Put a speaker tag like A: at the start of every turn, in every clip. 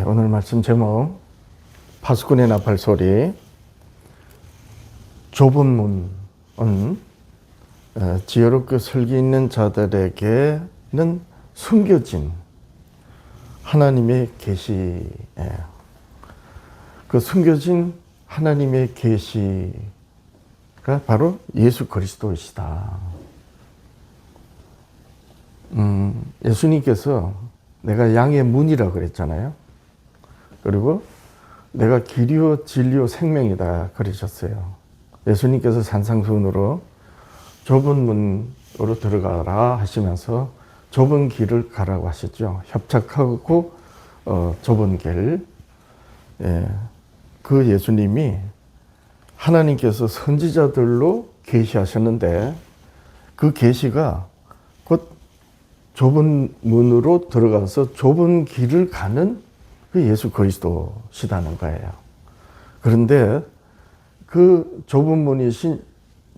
A: 오늘 말씀 제목 파수꾼의 나팔소리. 좁은 문은 지혜롭게 설기 있는 자들에게는 숨겨진 하나님의 계시. 그 숨겨진 하나님의 계시가 바로 예수 그리스도이시다. 예수님께서 내가 양의 문이라고 그랬잖아요. 그리고 내가 길이요 진리요 생명이다 그러셨어요. 예수님께서 산상수훈으로 좁은 문으로 들어가라 하시면서 좁은 길을 가라고 하셨죠. 협착하고 좁은 길. 그 예수님이 하나님께서 선지자들로 계시하셨는데 그 계시가 곧 좁은 문으로 들어가서 좁은 길을 가는 그 예수 그리스도시다는 거예요. 그런데 그 좁은 문이신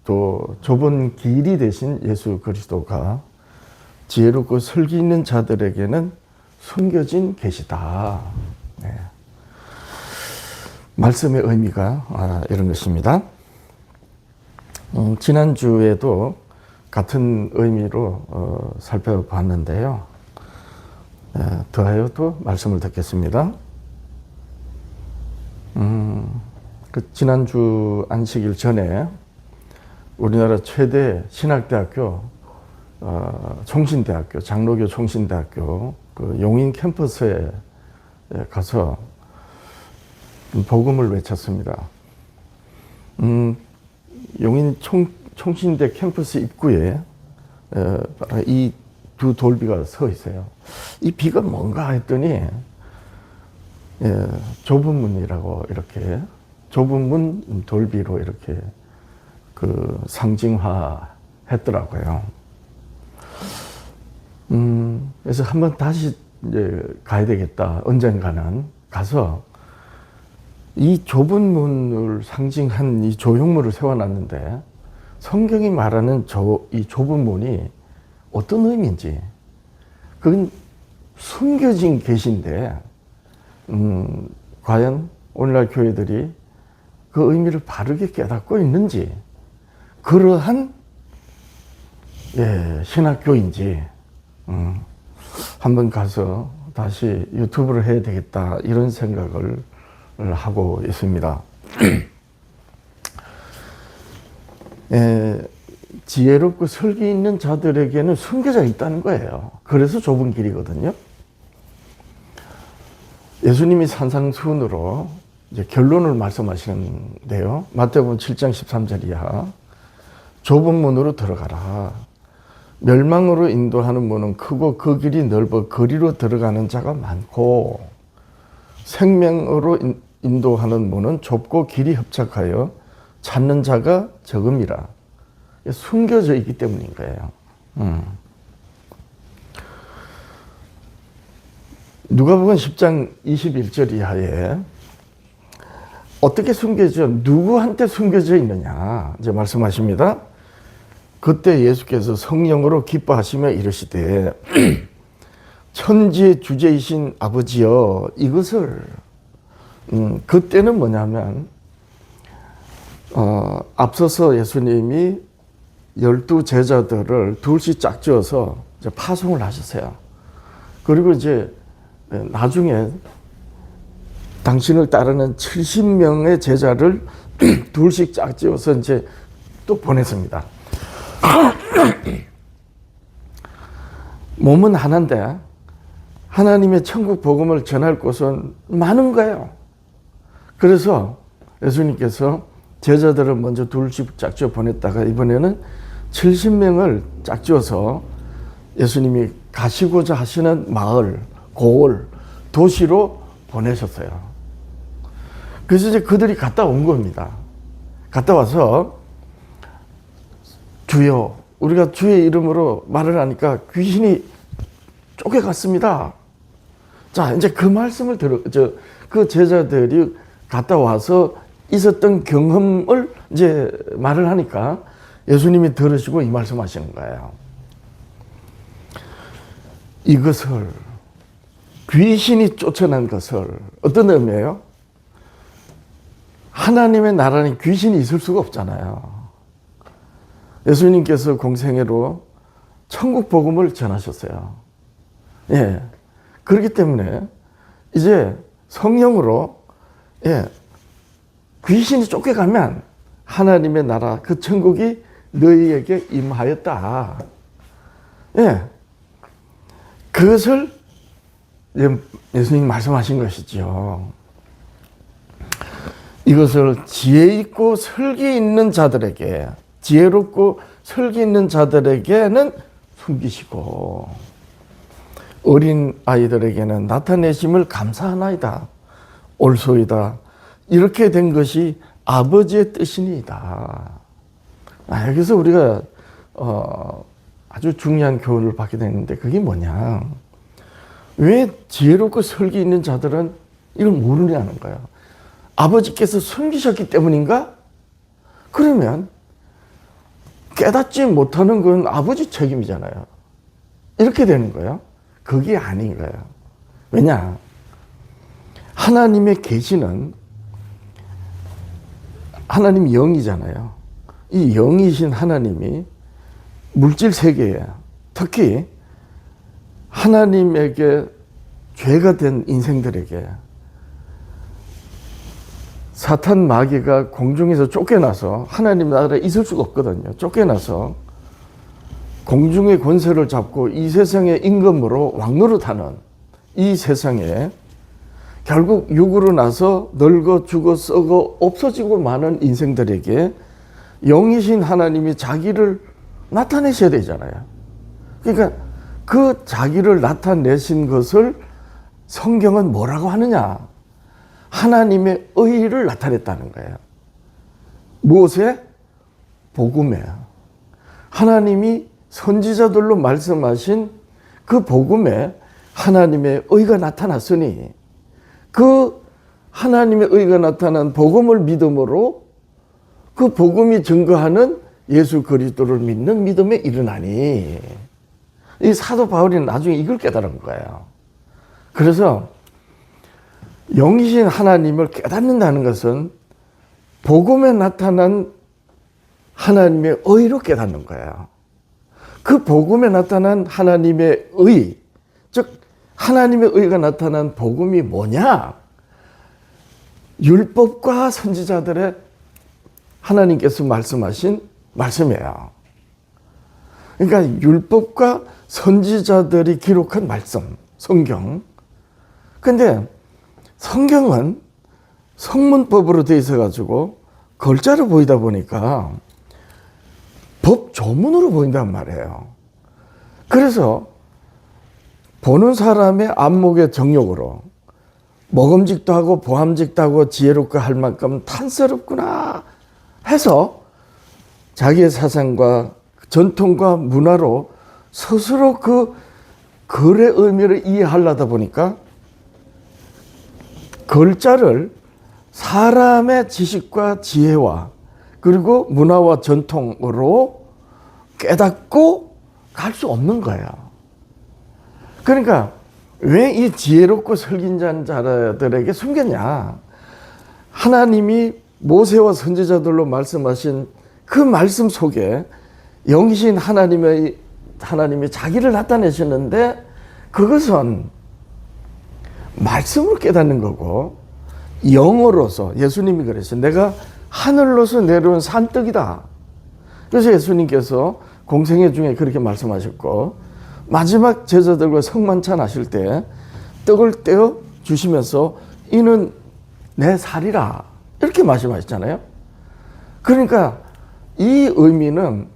A: 또 좁은 길이 되신 예수 그리스도가 지혜롭고 설기 있는 자들에게는 숨겨진 계시다. 말씀의 의미가 이런 것입니다. 지난주에도 같은 의미로 살펴봤는데요. 더하여 또 말씀을 듣겠습니다. 지난주 안식일 전에 우리나라 최대 신학대학교 총신대학교, 장로교 총신대학교 그 용인 캠퍼스에 가서 복음을 외쳤습니다. 용인 총신대 캠퍼스 입구에 이 두 돌비가 서 있어요. 이 비가 뭔가 했더니 좁은 문이라고 이렇게 좁은 문 돌비로 이렇게 그 상징화 했더라고요. 그래서 한번 다시 이제 가야 되겠다. 언젠가는 가서 이 좁은 문을 상징한 이 조형물을 세워놨는데 성경이 말하는 이 좁은 문이 어떤 의미인지, 그건 숨겨진 계시인데 과연 오늘날 교회들이 그 의미를 바르게 깨닫고 있는지, 그러한 신학교인지 한번 가서 다시 유튜브를 해야 되겠다 이런 생각을 하고 있습니다. 지혜롭고 설기 있는 자들에게는 숨겨져 있다는 거예요. 그래서 좁은 길이거든요. 예수님이 산상수훈으로 이제 결론을 말씀하시는데요. 마태복음 7장 13절 이하. 좁은 문으로 들어가라. 멸망으로 인도하는 문은 크고 그 길이 넓어 거리로 들어가는 자가 많고, 생명으로 인도하는 문은 좁고 길이 협착하여 찾는 자가 적음이라. 숨겨져 있기 때문인 거예요. 누가복음 10장 21절 이하에 어떻게 숨겨져, 누구한테 숨겨져 있느냐 이제 말씀하십니다. 그때 예수께서 성령으로 기뻐하시며 이르시되 천지의 주제이신 아버지여 이것을, 그때는 뭐냐면 앞서서 예수님이 12 제자들을 둘씩 짝지어서 이제 파송을 하셨어요. 그리고 이제 나중에 당신을 따르는 70명의 제자를 둘씩 짝지어서 이제 또 보냈습니다. 몸은 하나인데 하나님의 천국 복음을 전할 곳은 많은 거예요. 그래서 예수님께서 제자들을 먼저 둘씩 짝지어 보냈다가 이번에는 70명을 짝지어서 예수님이 가시고자 하시는 마을, 고을, 도시로 보내셨어요. 그래서 이제 그들이 갔다 온 겁니다. 갔다 와서 주여, 우리가 주의 이름으로 말을 하니까 귀신이 쫓겨갔습니다. 자, 이제 그 말씀을 그 제자들이 갔다 와서 있었던 경험을 이제 말을 하니까 예수님이 들으시고 이 말씀 하시는 거예요. 이것을 귀신이 쫓아난 것을, 어떤 의미예요? 하나님의 나라는 귀신이 있을 수가 없잖아요. 예수님께서 공생애로 천국 복음을 전하셨어요. 예. 그렇기 때문에 이제 성령으로, 예, 귀신이 쫓겨가면 하나님의 나라, 그 천국이 너희에게 임하였다. 예. 그것을 예수님이 말씀하신 것이죠. 이것을 지혜 있고 설기 있는 자들에게, 지혜롭고 설기 있는 자들에게는 숨기시고 어린 아이들에게는 나타내심을 감사하나이다. 옳소이다. 이렇게 된 것이 아버지의 뜻이니이다. 여기서 우리가 아주 중요한 교훈을 받게 되는데, 그게 뭐냐? 왜 지혜롭고 설기 있는 자들은 이걸 모르냐는 거예요. 아버지께서 숨기셨기 때문인가? 그러면 깨닫지 못하는 건 아버지 책임이잖아요. 이렇게 되는 거예요. 그게 아닌 거예요. 왜냐? 하나님의 계시는, 하나님이 영이잖아요. 이 영이신 하나님이 물질 세계에, 특히 하나님에게 죄가 된 인생들에게 사탄 마귀가 공중에서 쫓겨나서, 하나님 나라에 있을 수가 없거든요. 쫓겨나서 공중의 권세를 잡고 이 세상의 임금으로 왕노릇하는 이 세상에 결국 육으로 나서 늙어 죽어 썩어 없어지고 마는 인생들에게 영이신 하나님이 자기를 나타내셔야 되잖아요. 그러니까 그 자기를 나타내신 것을 성경은 뭐라고 하느냐? 하나님의 의를 나타냈다는 거예요. 무엇에? 복음에. 하나님이 선지자들로 말씀하신 그 복음에 하나님의 의가 나타났으니, 그 하나님의 의가 나타난 복음을 믿음으로 그 복음이 증거하는 예수 그리스도를 믿는 믿음에 이르나니, 이 사도 바울이 나중에 이걸 깨달은 거예요. 그래서 영이신 하나님을 깨닫는다는 것은 복음에 나타난 하나님의 의로 깨닫는 거예요. 그 복음에 나타난 하나님의 의, 즉 하나님의 의가 나타난 복음이 뭐냐? 율법과 선지자들의 하나님께서 말씀하신 말씀이에요. 그러니까 율법과 선지자들이 기록한 말씀, 성경. 근데 성경은 성문법으로 되어 있어가지고 글자로 보이다 보니까 법 조문으로 보인단 말이에요. 그래서 보는 사람의 안목의 정욕으로 먹음직도 하고 보암직도 하고 지혜롭고 할 만큼 탄스럽구나 해서 자기의 사상과 전통과 문화로 스스로 그 글의 의미를 이해하려다 보니까 글자를 사람의 지식과 지혜와 그리고 문화와 전통으로 깨닫고 갈 수 없는 거예요. 그러니까 왜 이 지혜롭고 설긴 자들에게 숨겼냐? 하나님이 모세와 선지자들로 말씀하신 그 말씀 속에 영이신 하나님이 자기를 나타내셨는데, 그것은 말씀을 깨닫는 거고, 영으로서 예수님이 그랬어요. 내가 하늘로서 내려온 산떡이다. 그래서 예수님께서 공생애 중에 그렇게 말씀하셨고, 마지막 제자들과 성만찬 하실 때 떡을 떼어 주시면서 이는 내 살이라 이렇게 말씀하셨잖아요. 그러니까 이 의미는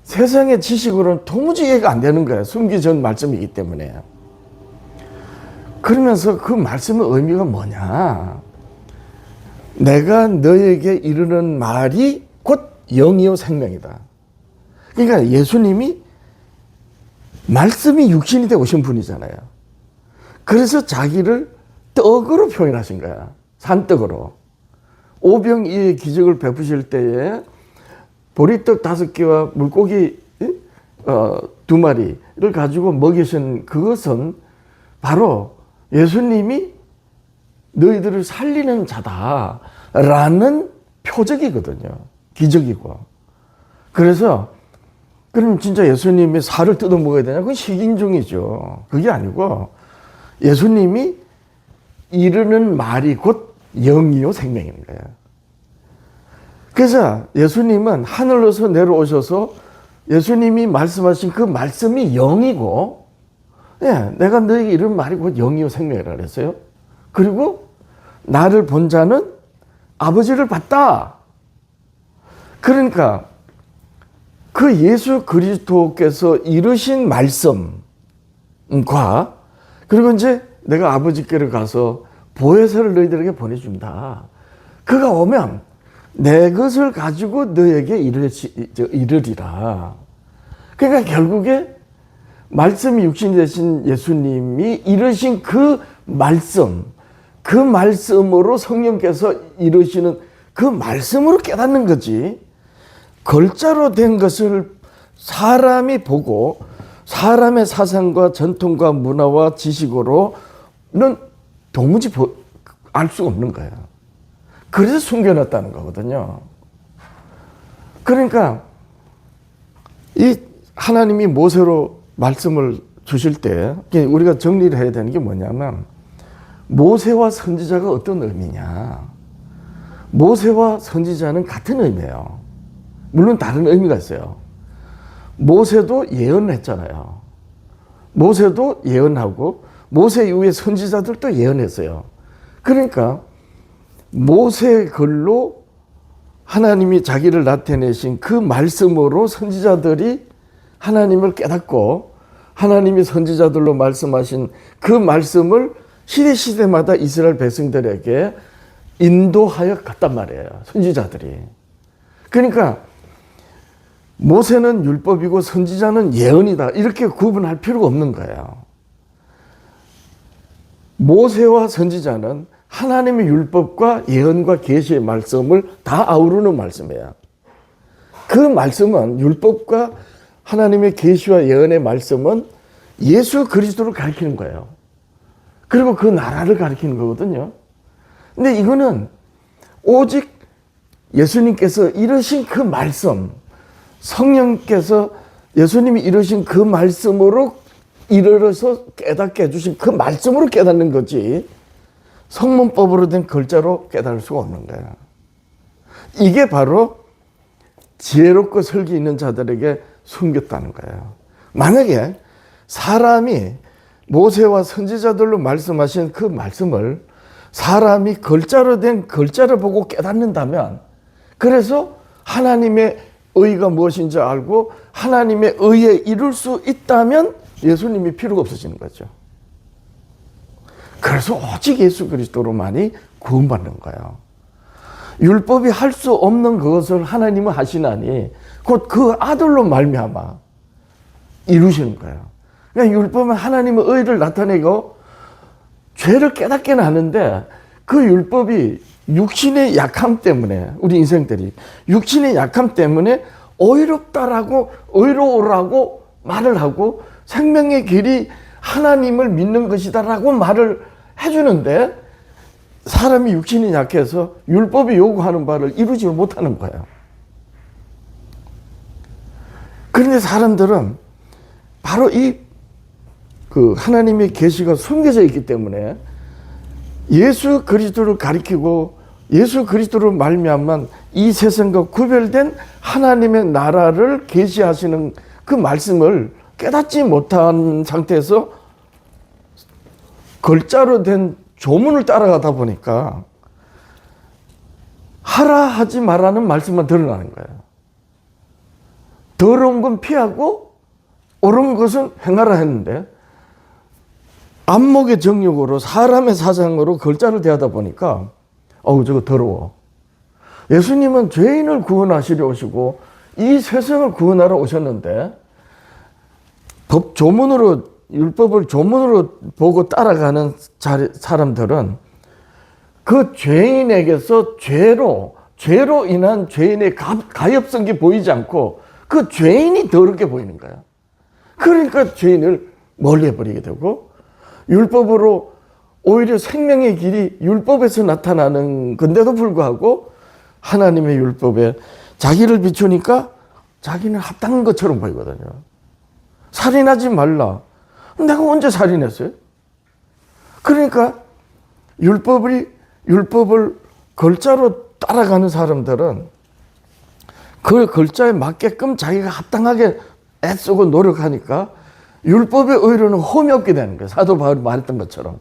A: 세상의 지식으로는 도무지 이해가 안 되는 거예요. 숨기 전 말씀이기 때문에. 그러면서 그 말씀의 의미가 뭐냐? 내가 너에게 이르는 말이 곧 영이요 생명이다. 그러니까 예수님이 말씀이 육신이 되어 오신 분이잖아요. 그래서 자기를 떡으로 표현하신 거야. 산떡으로. 오병이의 기적을 베푸실 때에 보리떡 5개와 물고기 2마리를 가지고 먹이신 그것은 바로 예수님이 너희들을 살리는 자다라는 표적이거든요. 기적이고. 그래서 그럼 진짜 예수님이 살을 뜯어 먹어야 되냐? 그건 식인종이죠. 그게 아니고 예수님이 이르는 말이 곧 영이요 생명인 거예요. 그래서 예수님은 하늘로서 내려오셔서 예수님이 말씀하신 그 말씀이 영이고, 예, 내가 너에게 이런 말이 곧 영이요 생명이라 그랬어요. 그리고 나를 본 자는 아버지를 봤다. 그러니까 그 예수 그리스도께서 이루신 말씀과 그리고 이제 내가 아버지께로 가서 보혜사를 너희들에게 보내준다. 그가 오면 내 것을 가지고 너에게 이르리라. 그러니까 결국에 말씀이 육신이 되신 예수님이 이루신 그 말씀, 그 말씀으로 성령께서 이루시는 그 말씀으로 깨닫는 거지. 글자로 된 것을 사람이 보고 사람의 사상과 전통과 문화와 지식으로는 도무지 알 수가 없는 거야. 그래서 숨겨놨다는 거거든요. 그러니까 이 하나님이 모세로 말씀을 주실 때 우리가 정리를 해야 되는 게 뭐냐면 모세와 선지자가 어떤 의미냐. 모세와 선지자는 같은 의미예요. 물론 다른 의미가 있어요. 모세도 예언을 했잖아요. 모세도 예언하고 모세 이후에 선지자들도 예언했어요. 그러니까 모세 글로 하나님이 자기를 나타내신 그 말씀으로 선지자들이 하나님을 깨닫고 하나님이 선지자들로 말씀하신 그 말씀을 시대마다 이스라엘 백성들에게 인도하여 갔단 말이에요. 선지자들이. 그러니까 모세는 율법이고 선지자는 예언이다. 이렇게 구분할 필요가 없는 거예요. 모세와 선지자는 하나님의 율법과 예언과 계시의 말씀을 다 아우르는 말씀이에요. 그 말씀은 율법과 하나님의 계시와 예언의 말씀은 예수 그리스도를 가리키는 거예요. 그리고 그 나라를 가리키는 거거든요. 근데 이거는 오직 예수님께서 이루신 그 말씀, 성령께서 예수님이 이루신 그 말씀으로 이르러서 깨닫게 해주신 그 말씀으로 깨닫는 거지 성문법으로 된 글자로 깨달을 수가 없는 거야. 이게 바로 지혜롭고 설기 있는 자들에게 숨겼다는 거예요. 만약에 사람이 모세와 선지자들로 말씀하신 그 말씀을 사람이 글자로 된 글자를 보고 깨닫는다면 그래서 하나님의 의가 무엇인지 알고 하나님의 의에 이룰 수 있다면 예수님이 필요가 없어지는 거죠. 그래서 오직 예수 그리스도로만이 구원받는 거예요. 율법이 할 수 없는 그것을 하나님은 하시나니 곧 그 아들로 말미암아 이루시는 거예요. 그러니까 율법은 하나님의 의를 나타내고 죄를 깨닫게는 하는데 그 율법이 육신의 약함 때문에 우리 인생들이 육신의 약함 때문에 의롭다라고 의로우라고 말을 하고 생명의 길이 하나님을 믿는 것이다라고 말을 해주는데 사람이 육신이 약해서 율법이 요구하는 바를 이루지 못하는 거예요. 그런데 사람들은 바로 그 하나님의 계시가 숨겨져 있기 때문에 예수 그리스도를 가리키고 예수 그리스도로 말미암아 이 세상과 구별된 하나님의 나라를 계시하시는 그 말씀을 깨닫지 못한 상태에서 글자로 된 조문을 따라가다 보니까 하라 하지 말라는 말씀만 드러나는 거예요. 더러운 건 피하고 옳은 것은 행하라 했는데 안목의 정욕으로 사람의 사상으로 글자를 대하다 보니까 저거 더러워. 예수님은 죄인을 구원하시려 오시고 이 세상을 구원하러 오셨는데 법 조문으로 율법을 조문으로 보고 따라가는 사람들은 그 죄인에게서 죄로 인한 죄인의 가엾은 게 보이지 않고 그 죄인이 더럽게 보이는 거야. 그러니까 죄인을 멀리 해버리게 되고 율법으로 오히려 생명의 길이 율법에서 나타나는 건데도 불구하고 하나님의 율법에 자기를 비추니까 자기는 합당한 것처럼 보이거든요. 살인하지 말라. 내가 언제 살인했어요? 그러니까 율법을 글자로 따라가는 사람들은 그 글자에 맞게끔 자기가 합당하게 애쓰고 노력하니까 율법의 의로는 험이 없게 되는 거예요. 사도 바울이 말했던 것처럼.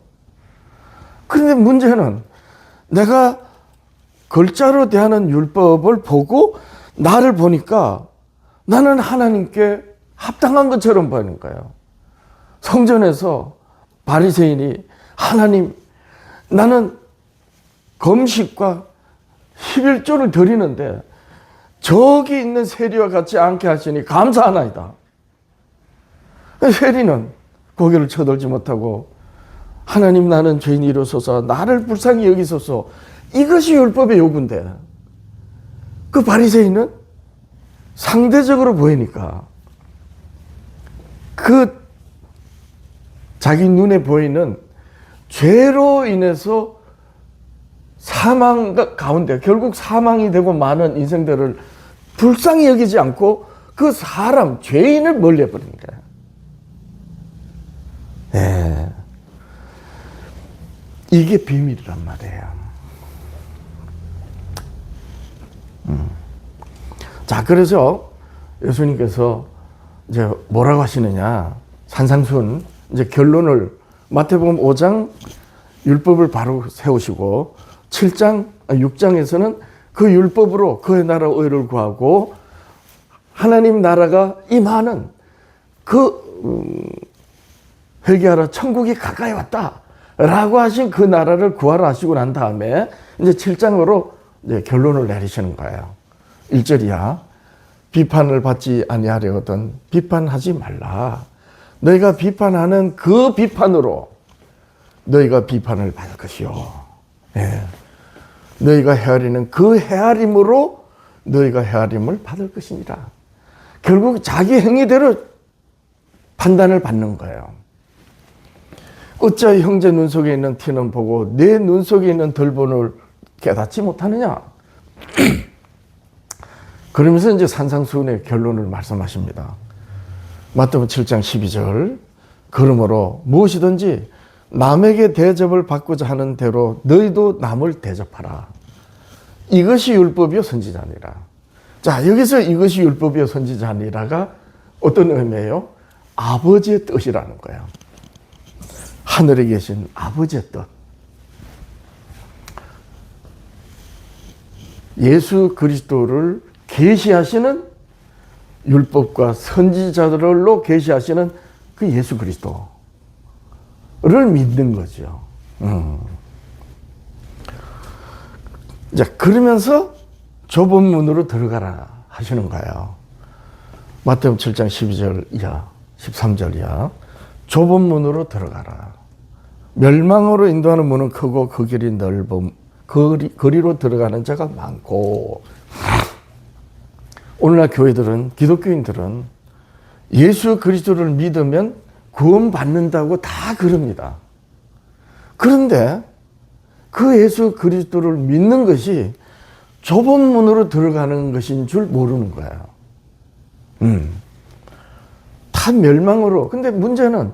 A: 그런데 문제는 내가 글자로 대하는 율법을 보고 나를 보니까 나는 하나님께 합당한 것처럼 보이는 거예요. 성전에서 바리새인이 하나님, 나는 금식과 11조를 드리는데 저기 있는 세리와 같이 않게 하시니 감사하나이다. 세리는 고개를 쳐들지 못하고 하나님, 나는 죄인이로소서 나를 불쌍히 여기소서, 이것이 율법의 요구인데 그 바리새인은 상대적으로 보이니까 그 자기 눈에 보이는 죄로 인해서 사망 가운데 결국 사망이 되고 많은 인생들을 불쌍히 여기지 않고 그 사람, 죄인을 멀리해버린 거예요. 네. 이게 비밀이란 말이에요. 자, 그래서 예수님께서 이제 뭐라고 하시느냐. 산상수훈 이제 결론을 마태복음 5장 율법을 바로 세우시고 6장에서는 그 율법으로 그의 나라 의를 구하고 하나님 나라가 임하는 회개하라 천국이 가까이 왔다 라고 하신 그 나라를 구하라 하시고 난 다음에 이제 7장으로 이제 결론을 내리시는 거예요. 1절이야. 비판을 받지 아니하려거든 비판하지 말라. 너희가 비판하는 그 비판으로 너희가 비판을 받을 것이요. 예. 너희가 헤아리는 그 헤아림으로 너희가 헤아림을 받을 것이니라. 결국 자기 행위대로 판단을 받는 거예요. 어찌하여 형제 눈 속에 있는 티는 보고 내 눈 속에 있는 덜본을 깨닫지 못하느냐. 그러면서 이제 산상수훈의 결론을 말씀하십니다. 마태복음 7장 12절. 그러므로 무엇이든지 남에게 대접을 받고자 하는 대로 너희도 남을 대접하라. 이것이 율법이요 선지자니라. 자, 여기서 이것이 율법이요 선지자니라가 어떤 의미예요? 아버지의 뜻이라는 거예요. 하늘에 계신 아버지의 뜻. 예수 그리스도를 계시하시는 율법과 선지자들로 계시하시는 그 예수 그리스도를 믿는 거죠. 자, 그러면서 좁은 문으로 들어가라 하시는 거예요. 마태복음 7장 12절 이하, 13절 이하. 좁은 문으로 들어가라. 멸망으로 인도하는 문은 크고 그 길이 넓음, 거리로 들어가는 자가 많고. 오늘날 교회들은, 기독교인들은 예수 그리스도를 믿으면 구원받는다고 다 그럽니다. 그런데 그 예수 그리스도를 믿는 것이 좁은 문으로 들어가는 것인 줄 모르는 거예요. 다 멸망으로. 근데 문제는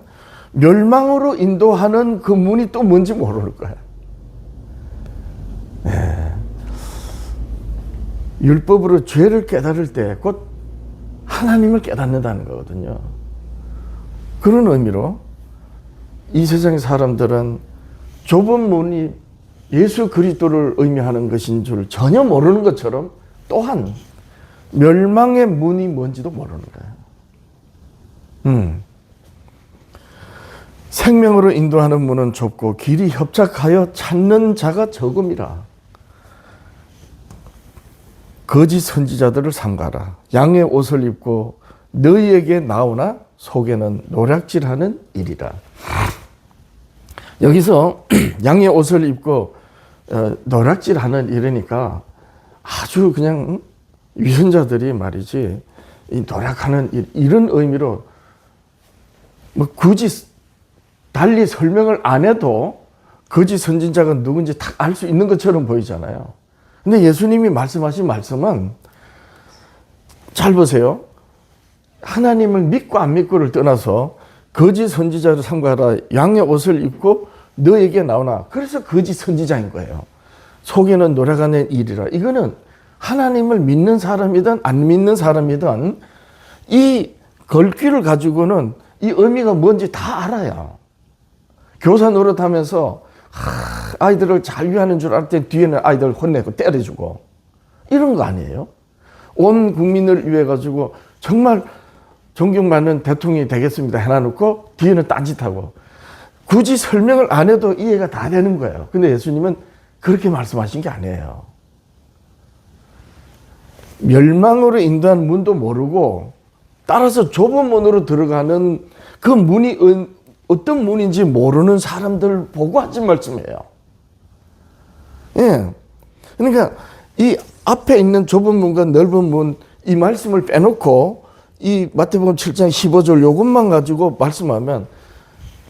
A: 멸망으로 인도하는 그 문이 또 뭔지 모르는 거예요. 네. 율법으로 죄를 깨달을 때 곧 하나님을 깨닫는다는 거거든요. 그런 의미로 이 세상의 사람들은 좁은 문이 예수 그리스도를 의미하는 것인 줄 전혀 모르는 것처럼 또한 멸망의 문이 뭔지도 모르는 거예요. 생명으로 인도하는 문은 좁고 길이 협착하여 찾는 자가 적음이라. 거짓 선지자들을 삼가라. 양의 옷을 입고 너희에게 나오나 속에는 노략질하는 일이라. 여기서 양의 옷을 입고 노략질하는 일이니까 아주 그냥 위선자들이 말이지, 이 노략하는 일, 이런 의미로 뭐 굳이 달리 설명을 안 해도 거짓 선지자가 누군지 딱 알 수 있는 것처럼 보이잖아요. 근데 예수님이 말씀하신 말씀은 잘 보세요. 하나님을 믿고 안 믿고를 떠나서 거짓 선지자를 삼가하라. 양의 옷을 입고 너에게 나오나. 그래서 거짓 선지자인 거예요. 속에는 노래가 낸 일이라. 이거는 하나님을 믿는 사람이든 안 믿는 사람이든 이 글귀를 가지고는 이 의미가 뭔지 다 알아요. 교사 노릇하면서 아이들을 잘 위하는 줄 알 때 뒤에는 아이들 혼내고 때려주고 이런 거 아니에요? 온 국민을 위해 가지고 정말 존경받는 대통령이 되겠습니다 해놔놓고 뒤에는 딴짓하고 굳이 설명을 안 해도 이해가 다 되는 거예요. 근데 예수님은 그렇게 말씀하신 게 아니에요. 멸망으로 인도하는 문도 모르고 따라서 좁은 문으로 들어가는 그 문이 어떤 문인지 모르는 사람들 보고 하신 말씀이에요. 예. 그러니까 이 앞에 있는 좁은 문과 넓은 문 이 말씀을 빼놓고 이 마태복음 7장 15절 요것만 가지고 말씀하면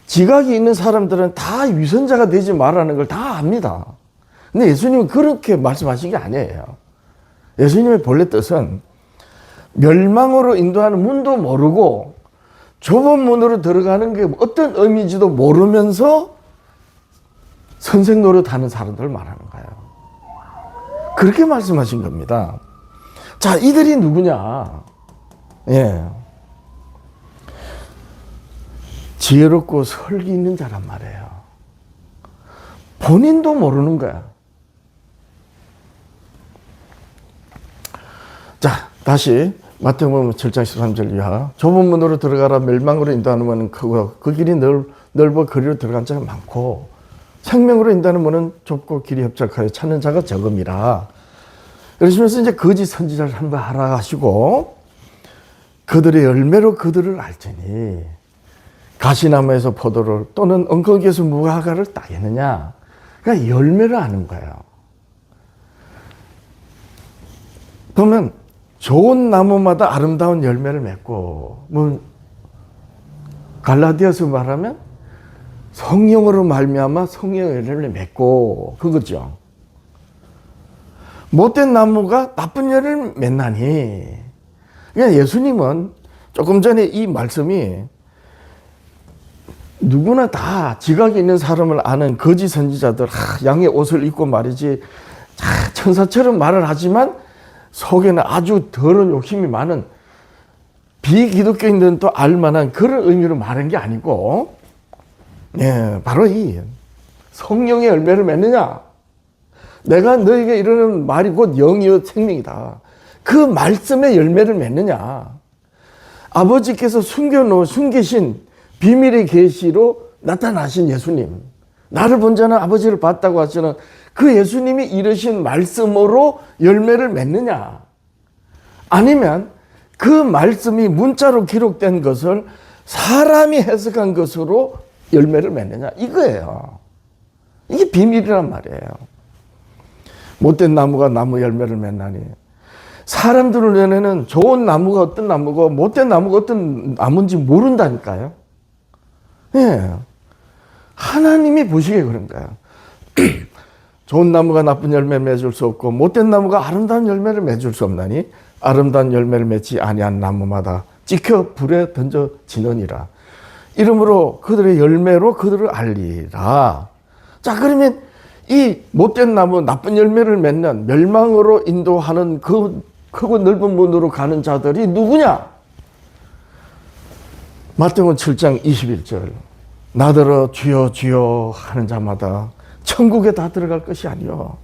A: 지각이 있는 사람들은 다 위선자가 되지 말라는 걸 다 압니다. 근데 예수님은 그렇게 말씀하신 게 아니에요. 예수님의 본래 뜻은 멸망으로 인도하는 문도 모르고 좁은 문으로 들어가는 게 어떤 의미인지도 모르면서 선생 노릇하는 사람들을 말하는 거예요. 그렇게 말씀하신 겁니다. 자, 이들이 누구냐? 예. 지혜롭고 설기 있는 자란 말이에요. 본인도 모르는 거야. 자, 다시 마태복음 7장 13절 이하. 좁은 문으로 들어가라. 멸망으로 인도하는 문은 크고 그 길이 넓어 그리로 들어간 자가 많고 생명으로 인도하는 문은 좁고 길이 협착하여 찾는 자가 적음이라. 그러시면서 이제 거짓 선지자를 한번 하라 하시고 그들의 열매로 그들을 알지니 가시나무에서 포도를 또는 엉겅퀴에서 무화과를 따겠느냐. 그러니까 열매를 아는 거예요. 보면 좋은 나무마다 아름다운 열매를 맺고 뭐 갈라디아서 말하면 성령으로 말미암아 성령의 열매를 맺고 그거죠. 못된 나무가 나쁜 열매를 맺나니. 그러니까 예수님은 조금 전에 이 말씀이 누구나 다 지각이 있는 사람을 아는 거짓 선지자들 양의 옷을 입고 말이지 천사처럼 말을 하지만 속에는 아주 더러운 욕심이 많은 비기독교인들도 알만한 그런 의미로 말한 게 아니고 예, 바로 이 성령의 열매를 맺느냐. 내가 너에게 이르는 말이 곧 영이요 생명이다. 그 말씀의 열매를 맺느냐. 아버지께서 숨기신 비밀의 계시로 나타나신 예수님. 나를 본 자는 아버지를 봤다고 하시는 그 예수님이 이르신 말씀으로 열매를 맺느냐. 아니면 그 말씀이 문자로 기록된 것을 사람이 해석한 것으로 열매를 맺느냐. 이거예요. 이게 비밀이란 말이에요. 못된 나무가 나무 열매를 맺나니. 사람들 눈에는 좋은 나무가 어떤 나무고 못된 나무가 어떤 나무인지 모른다니까요. 예. 하나님이 보시기에 그런 거예요. 좋은 나무가 나쁜 열매 맺을 수 없고 못된 나무가 아름다운 열매를 맺을 수 없나니 아름다운 열매를 맺지 아니한 나무마다 찍혀 불에 던져지느니라. 이러므로 그들의 열매로 그들을 알리라. 자, 그러면 이 못된 나무 나쁜 열매를 맺는 멸망으로 인도하는 그 크고 넓은 문으로 가는 자들이 누구냐? 마태복음 7장 21절. 나더러 주여 주여 하는 자마다 천국에 다 들어갈 것이 아니요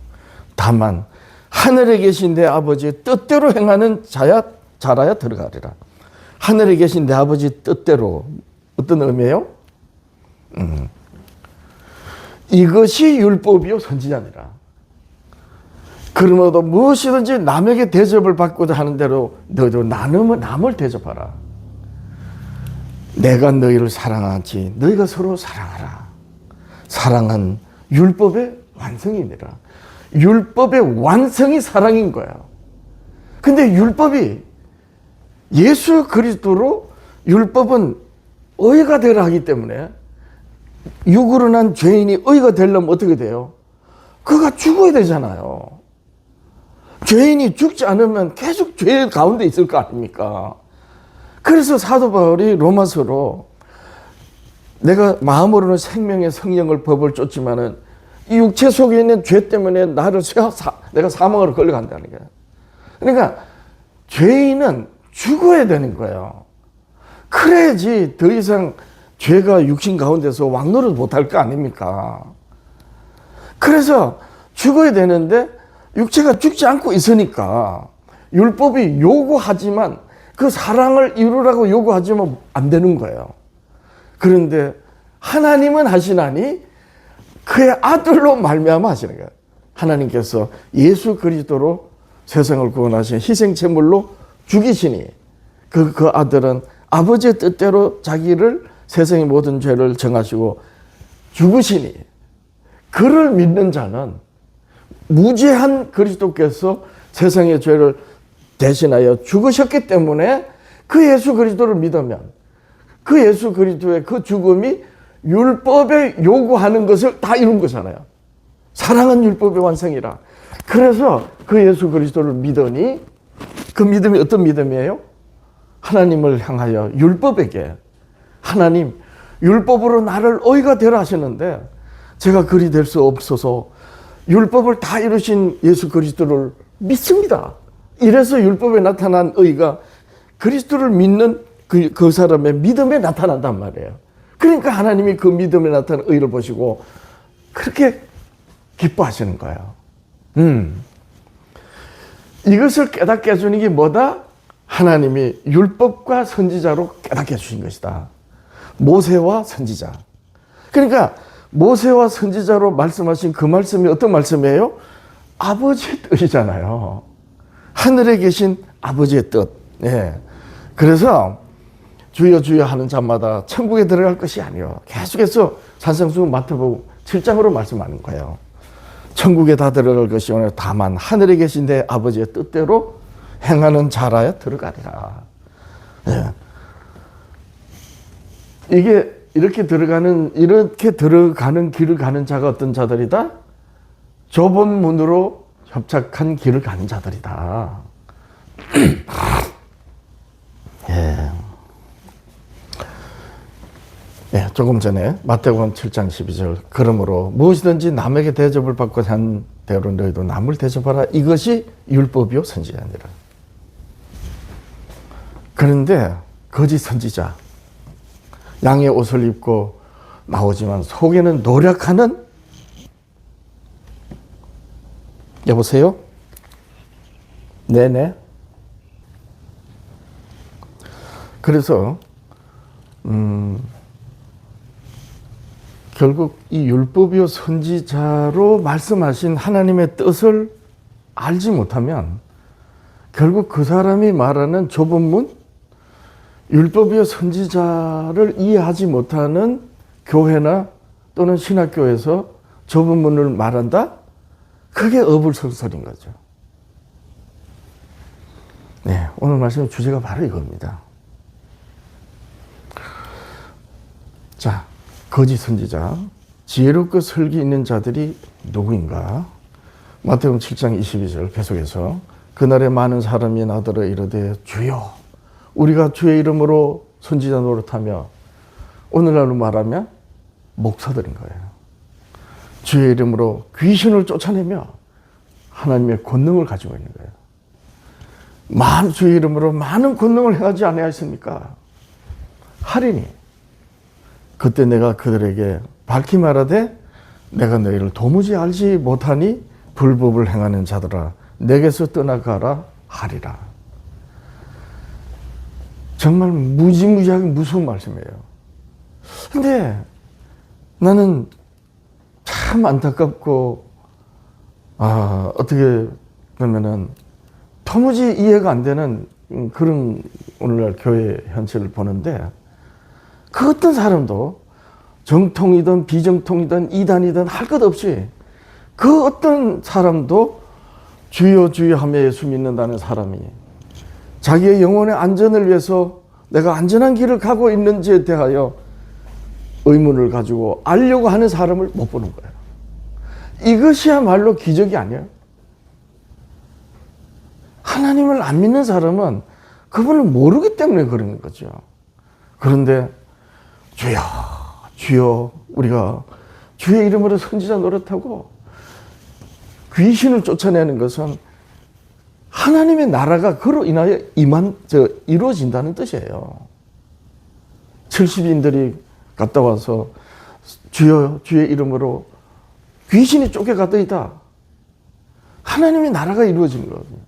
A: 다만 하늘에 계신 내 아버지의 뜻대로 행하는 자라야 들어가리라. 하늘에 계신 내 아버지 뜻대로 어떤 의미예요? 이것이 율법이요 선지자니라. 그러므로 무엇이든지 남에게 대접을 받고자 하는 대로 너희도 남을 대접하라. 내가 너희를 사랑하지 너희가 서로 사랑하라. 사랑은 율법의 완성이니라. 율법의 완성이 사랑인 거예요. 근데 율법이 예수 그리스도로 율법은 의가 되라 하기 때문에 육으로 난 죄인이 의가 되려면 어떻게 돼요? 그가 죽어야 되잖아요. 죄인이 죽지 않으면 계속 죄 가운데 있을 거 아닙니까? 그래서 사도 바울이 로마서로 내가 마음으로는 생명의 성령을 법을 쫓지만은 이 육체 속에 있는 죄 때문에 내가 사망으로 걸려간다는 거예요. 그러니까 죄인은 죽어야 되는 거예요. 그래야지 더 이상 죄가 육신 가운데서 왕노릇 못할 거 아닙니까? 그래서 죽어야 되는데 육체가 죽지 않고 있으니까 율법이 요구하지만 그 사랑을 이루라고 요구하지만 안 되는 거예요. 그런데 하나님은 하시나니 그의 아들로 말미암아 하시는 거예요. 하나님께서 예수 그리스도로 세상을 구원하신 희생제물로 죽이시니 그 아들은 아버지의 뜻대로 자기를 세상의 모든 죄를 정하시고 죽으시니 그를 믿는 자는 무죄한 그리스도께서 세상의 죄를 대신하여 죽으셨기 때문에 그 예수 그리스도를 믿으면 그 예수 그리스도의 그 죽음이 율법에 요구하는 것을 다 이룬 거잖아요. 사랑은 율법의 완성이라. 그래서 그 예수 그리스도를 믿으니 그 믿음이 어떤 믿음이에요? 하나님을 향하여 율법에게 하나님 율법으로 나를 의가 되라 하시는데 제가 그리 될 수 없어서 율법을 다 이루신 예수 그리스도를 믿습니다. 이래서 율법에 나타난 의가 그리스도를 믿는 그 사람의 믿음에 나타난단 말이에요. 그러니까 하나님이 그 믿음에 나타난 의를 보시고 그렇게 기뻐하시는 거예요. 이것을 깨닫게 해주는 게 뭐다? 하나님이 율법과 선지자로 깨닫게 해주신 것이다. 모세와 선지자. 그러니까 모세와 선지자로 말씀하신 그 말씀이 어떤 말씀이에요? 아버지의 뜻이잖아요. 하늘에 계신 아버지의 뜻. 예. 그래서 주여 주여 하는 자마다 천국에 들어갈 것이 아니요. 계속해서 산상수훈 마태복음 7장으로 말씀하는 거예요. 천국에 다 들어갈 것이 오늘 다만 하늘에 계신 내 아버지의 뜻대로 행하는 자라야 들어가리라. 예. 이렇게 들어가는 길을 가는 자가 어떤 자들이다? 좁은 문으로 협착한 길을 가는 자들이다. 예. 예, 조금 전에 마태복음 7장 12절 그러므로 무엇이든지 남에게 대접을 받고 산 대로 너희도 남을 대접하라. 이것이 율법이요 선지자니라. 그런데 거짓 선지자 양의 옷을 입고 나오지만 속에는 노력하는 여보세요? 네네. 그래서 결국 이 율법이요 선지자로 말씀하신 하나님의 뜻을 알지 못하면 결국 그 사람이 말하는 좁은 문, 율법이요 선지자를 이해하지 못하는 교회나 또는 신학교에서 좁은 문을 말한다? 그게 어불성설인 거죠. 네, 오늘 말씀의 주제가 바로 이겁니다. 자, 거짓 선지자, 지혜롭고 설기 있는 자들이 누구인가? 마태복음 7장 22절 계속해서 그날에 많은 사람이 나더러 이르되 주여 우리가 주의 이름으로 선지자 노릇하며 오늘날로 말하면 목사들인 거예요. 주의 이름으로 귀신을 쫓아내며 하나님의 권능을 가지고 있는 거예요. 주의 이름으로 많은 권능을 행하지 아니하였습니까? 하리니 그때 내가 그들에게 밝히 말하되 내가 너희를 도무지 알지 못하니 불법을 행하는 자들아 내게서 떠나가라 하리라. 정말 무지무지하게 무서운 말씀이에요. 근데 나는 참 안타깝고 어떻게 보면은 도무지 이해가 안 되는 그런 오늘날 교회 현실을 보는데 그 어떤 사람도 정통이든 비정통이든 이단이든 할 것 없이 그 어떤 사람도 주여 주여 하며 예수 믿는다는 사람이 자기의 영혼의 안전을 위해서 내가 안전한 길을 가고 있는지에 대하여 의문을 가지고 알려고 하는 사람을 못 보는 거예요. 이것이야말로 기적이 아니에요. 하나님을 안 믿는 사람은 그분을 모르기 때문에 그런 거죠. 그런데 주여, 주여, 우리가 주의 이름으로 선지자 노릇하고 귀신을 쫓아내는 것은 하나님의 나라가 그로 인하여 이루어진다는 뜻이에요. 70인들이 갔다 와서 주여, 주의 이름으로 귀신이 쫓겨갔더이다. 하나님의 나라가 이루어진 거거든요.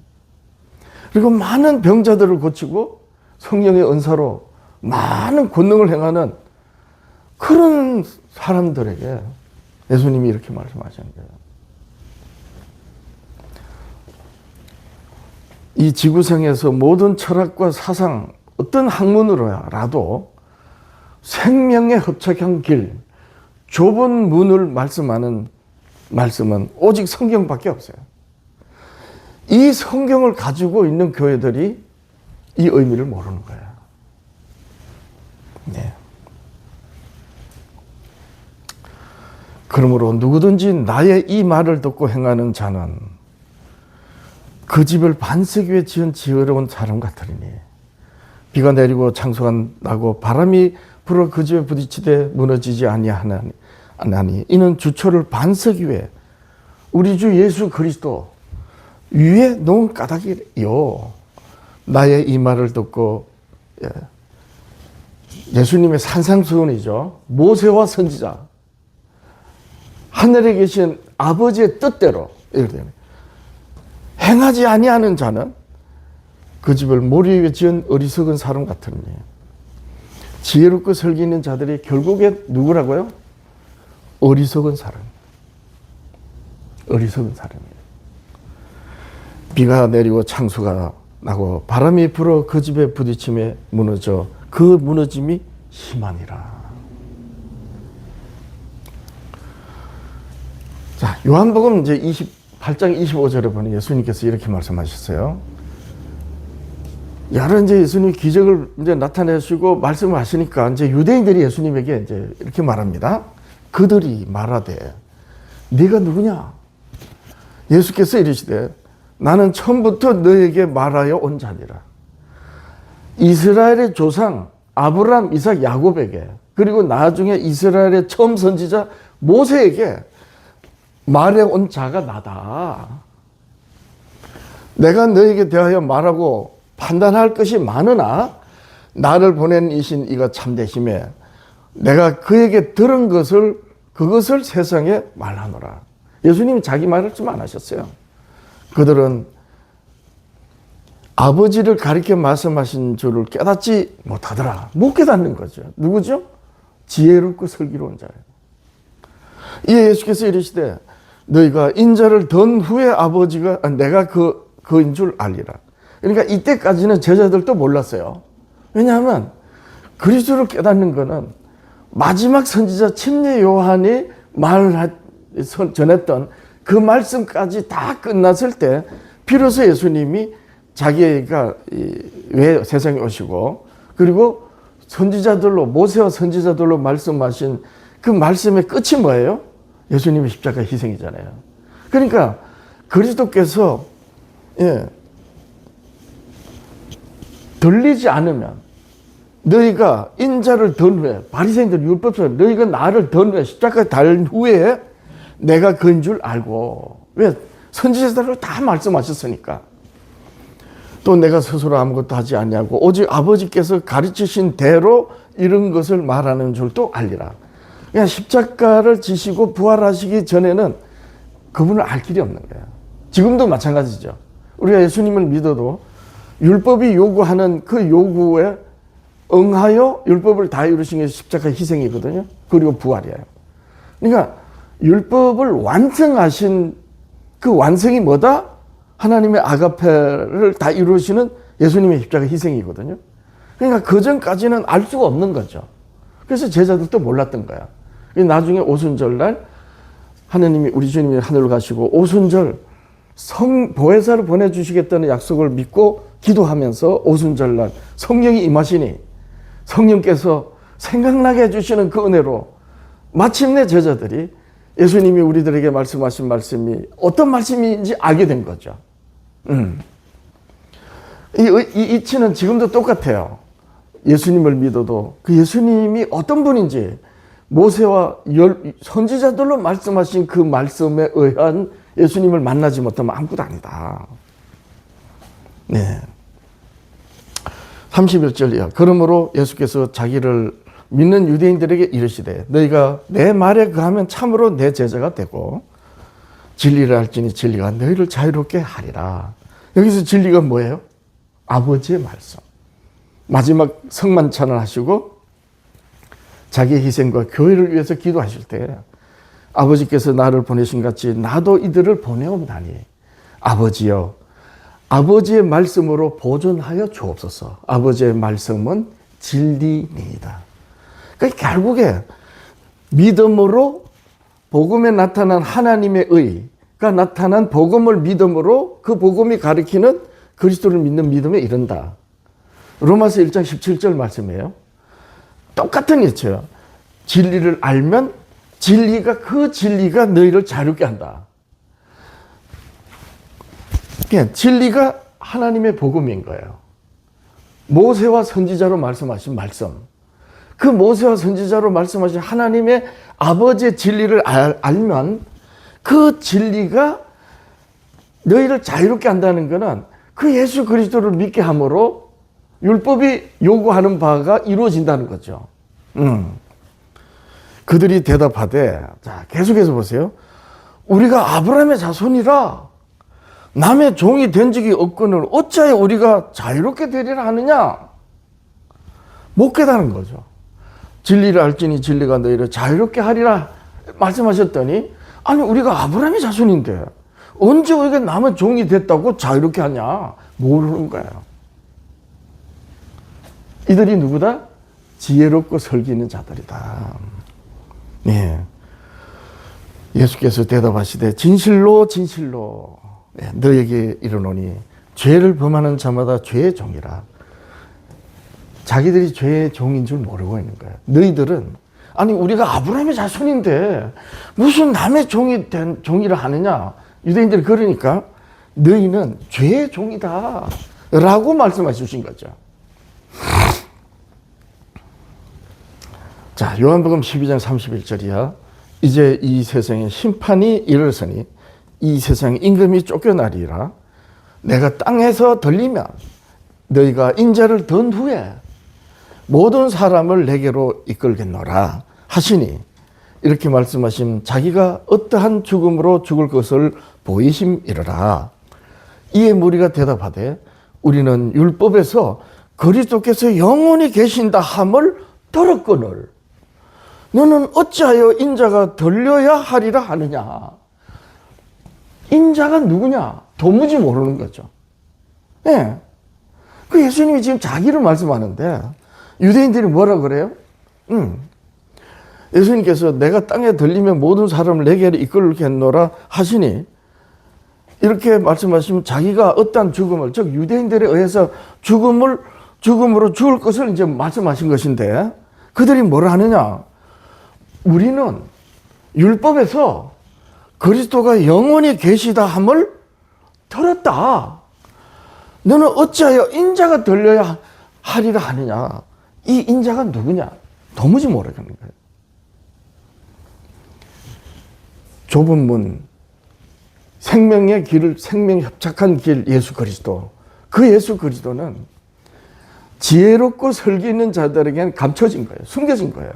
A: 그리고 많은 병자들을 고치고 성령의 은사로 많은 권능을 행하는 그런 사람들에게 예수님이 이렇게 말씀하시는 거예요. 이 지구상에서 모든 철학과 사상, 어떤 학문으로라도 생명에 hợp착한 길, 좁은 문을 말씀하는 말씀은 오직 성경밖에 없어요. 이 성경을 가지고 있는 교회들이 이 의미를 모르는 거예요. 네. 그러므로 누구든지 나의 이 말을 듣고 행하는 자는 그 집을 반석 위에 지은 지혜로운 사람 같으리니 비가 내리고 창수가 나고 바람이 불어 그 집에 부딪히되 무너지지 아니하나니 이는 주초를 반석 위에 우리 주 예수 그리스도 위에 놓은 까닭이요. 나의 이 말을 듣고 예수님의 산상수훈이죠. 모세와 선지자 하늘에 계신 아버지의 뜻대로 행하지 아니하는 자는 그 집을 모리 위에 지은 어리석은 사람 같으니 지혜롭고 설기 있는 자들이 결국에 누구라고요? 어리석은 사람. 어리석은 사람이에요. 비가 내리고 창수가 나고 바람이 불어 그 집에 부딪힘에 무너져 그 무너짐이 심하니라. 자, 요한복음 이제 28장 25절에 보니 예수님께서 이렇게 말씀하셨어요. 여러 이제 예수님 기적을 이제 나타내시고 말씀을 하시니까 이제 유대인들이 예수님에게 이제 이렇게 말합니다. 그들이 말하되 네가 누구냐? 예수께서 이르시되 나는 처음부터 너에게 말하여 온 자니라. 이스라엘의 조상 아브라함, 이삭, 야곱에게 그리고 나중에 이스라엘의 처음 선지자 모세에게 말해 온 자가 나다. 내가 너에게 대하여 말하고 판단할 것이 많으나 나를 보낸 이신 이가 참되심에 내가 그에게 들은 것을 그것을 세상에 말하노라. 예수님이 자기 말씀 안 하셨어요. 그들은 아버지를 가리켜 말씀하신 줄을 깨닫지 못하더라. 못 깨닫는 거죠. 누구죠? 지혜롭고 슬기로운 자예요. 이에 예수께서 이르시되 너희가 인자를 던 후에 아버지가 내가 그인 줄 알리라. 그러니까 이때까지는 제자들도 몰랐어요. 왜냐하면 그리스도를 깨닫는 것은 마지막 선지자 침례 요한이 전했던 그 말씀까지 다 끝났을 때 비로소 예수님이 자기가 왜 세상에 오시고 그리고 선지자들로 모세와 선지자들로 말씀하신 그 말씀의 끝이 뭐예요? 예수님의 십자가 희생이잖아요. 그러니까 그리스도께서 들리지 않으면 너희가 인자를 던 후에 바리새인들 율법처럼 너희가 나를 던 후에 십자가에 달린 후에 내가 그인 줄 알고 왜? 선지자들로 다 말씀하셨으니까. 또 내가 스스로 아무것도 하지 않냐고 오직 아버지께서 가르치신 대로 이런 것을 말하는 줄도 알리라. 그냥 십자가를 지시고 부활하시기 전에는 그분을 알 길이 없는 거예요. 지금도 마찬가지죠. 우리가 예수님을 믿어도 율법이 요구하는 그 요구에 응하여 율법을 다 이루신 게 십자가 희생이거든요. 그리고 부활이에요. 그러니까 율법을 완성하신 그 완성이 뭐다? 하나님의 아가페를 다 이루시는 예수님의 십자가 희생이거든요. 그러니까 그 전까지는 알 수가 없는 거죠. 그래서 제자들도 몰랐던 거야. 나중에 오순절날 하나님이 우리 주님이 하늘로 가시고 오순절 보혜사를 보내주시겠다는 약속을 믿고 기도하면서 오순절날 성령이 임하시니 성령께서 생각나게 해주시는 그 은혜로 마침내 제자들이 예수님이 우리들에게 말씀하신 말씀이 어떤 말씀인지 알게 된 거죠. 이 이치는 지금도 똑같아요. 예수님을 믿어도 그 예수님이 어떤 분인지 모세와 선지자들로 말씀하신 그 말씀에 의한 예수님을 만나지 못하면 아무것도 아니다. 네. 31절이야. 그러므로 예수께서 자기를 믿는 유대인들에게 이르시되 너희가 내 말에 거하면 참으로 내 제자가 되고 진리를 알지니 진리가 너희를 자유롭게 하리라. 여기서 진리가 뭐예요? 아버지의 말씀. 마지막 성만찬을 하시고 자기의 희생과 교회를 위해서 기도하실 때 아버지께서 나를 보내신 같이 나도 이들을 보내옵나니 아버지여 아버지의 말씀으로 보존하여 주옵소서. 아버지의 말씀은 진리니이다. 그러니까 결국에 믿음으로 복음에 나타난 하나님의 의가 나타난 복음을 믿음으로 그 복음이 가리키는 그리스도를 믿는 믿음에 이른다. 로마서 1장 17절 말씀이에요. 똑같은 이치예요. 진리를 알면 그 진리가 너희를 자유롭게 한다. 진리가 하나님의 복음인 거예요. 모세와 선지자로 말씀하신 말씀. 그 모세와 선지자로 말씀하신 하나님의 아버지의 진리를 알면 그 진리가 너희를 자유롭게 한다는 것은 그 예수 그리스도를 믿게 함으로 율법이 요구하는 바가 이루어진다는 거죠. 그들이 대답하되, 자, 계속해서 보세요. 우리가 아브라함의 자손이라 남의 종이 된 적이 없거늘 어찌하여 우리가 자유롭게 되리라 하느냐? 못 깨달은 거죠. 진리를 알지니 진리가 너희를 자유롭게 하리라 말씀하셨더니, 아니 우리가 아브라함의 자손인데 언제 우리가 남의 종이 됐다고 자유롭게 하냐? 모르는 거예요. 이들이 누구다? 지혜롭고 설기 있는 자들이다. 네. 예수께서 대답하시되 진실로 진실로 너에게 이르노니 죄를 범하는 자마다 죄의 종이라. 자기들이 죄의 종인 줄 모르고 있는 거예요. 너희들은 아니 우리가 아브라함의 자손인데 무슨 남의 종이라 하느냐. 유대인들이 그러니까 너희는 죄의 종이다 라고 말씀해 주신 거죠. 자, 요한복음 12장 31절이야. 이제 이 세상에 심판이 이르렀으니 이 세상에 임금이 쫓겨나리라. 내가 땅에서 들리면 너희가 인자를 든 후에 모든 사람을 내게로 이끌겠노라 하시니, 이렇게 말씀하신 자기가 어떠한 죽음으로 죽을 것을 보이심이로라. 이에 무리가 대답하되 우리는 율법에서 그리스도께서 영원히 계신다 함을 들었거늘 너는 어찌하여 인자가 들려야 하리라 하느냐. 인자가 누구냐? 도무지 모르는 거죠. 예. 그 예수님이 지금 자기를 말씀하는데 유대인들이 뭐라 그래요? 예수님께서 내가 땅에 들리면 모든 사람을 내게로 이끌겠노라 하시니, 이렇게 말씀하시면 자기가 어떠한 죽음을, 즉 유대인들에 의해서 죽음으로 죽을 것을 이제 말씀하신 것인데, 그들이 뭐라 하느냐? 우리는 율법에서 그리스도가 영원히 계시다 함을 들었다. 너는 어찌하여 인자가 들려야 하리라 하느냐. 이 인자가 누구냐? 도무지 모르겠는 거예요. 좁은 문, 생명의 길을, 생명 협착한 길, 예수 그리스도. 그 예수 그리스도는 지혜롭고 설기 있는 자들에게는 감춰진 거예요. 숨겨진 거예요.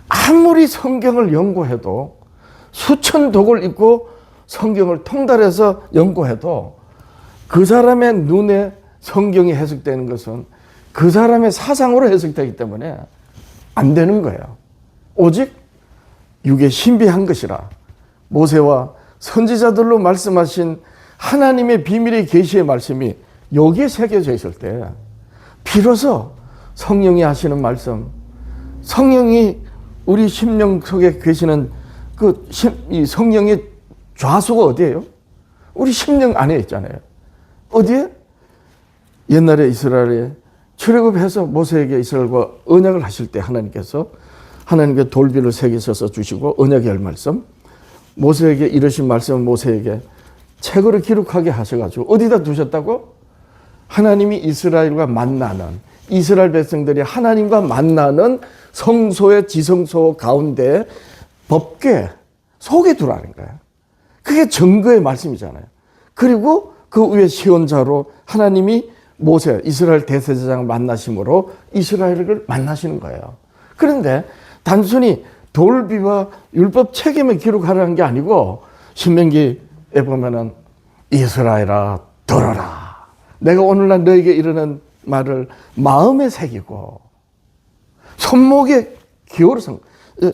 A: 아무리 성경을 연구해도, 수천 독을 읽고 성경을 통달해서 연구해도 그 사람의 눈에 성경이 해석되는 것은 그 사람의 사상으로 해석되기 때문에 안 되는 거예요. 오직 육에 신비한 것이라. 모세와 선지자들로 말씀하신 하나님의 비밀의 계시의 말씀이 여기에 새겨져 있을 때 비로소 성령이 하시는 말씀, 성령이 우리 심령 속에 계시는 이 성령의 좌소가 어디예요? 우리 심령 안에 있잖아요. 어디에? 옛날에 이스라엘에 출애굽해서 모세에게 이스라엘과 언약을 하실 때 하나님께서 하나님께 돌비를 새기셔서 주시고 언약의 말씀, 모세에게 이르신 말씀을 모세에게 책으로 기록하게 하셔가지고 어디다 두셨다고? 하나님이 이스라엘과 만나는, 이스라엘 백성들이 하나님과 만나는 성소의 지성소 가운데 법궤 속에 두라는 거야. 그게 증거의 말씀이잖아요. 그리고 그 위에 시온자로 하나님이 모세, 이스라엘 대제사장을 만나심으로 이스라엘을 만나시는 거예요. 그런데 단순히 돌비와 율법 책임을 기록하라는 게 아니고 신명기에 보면은 이스라엘아 들어라. 내가 오늘날 너에게 이르는 말을 마음에 새기고 손목에 기호를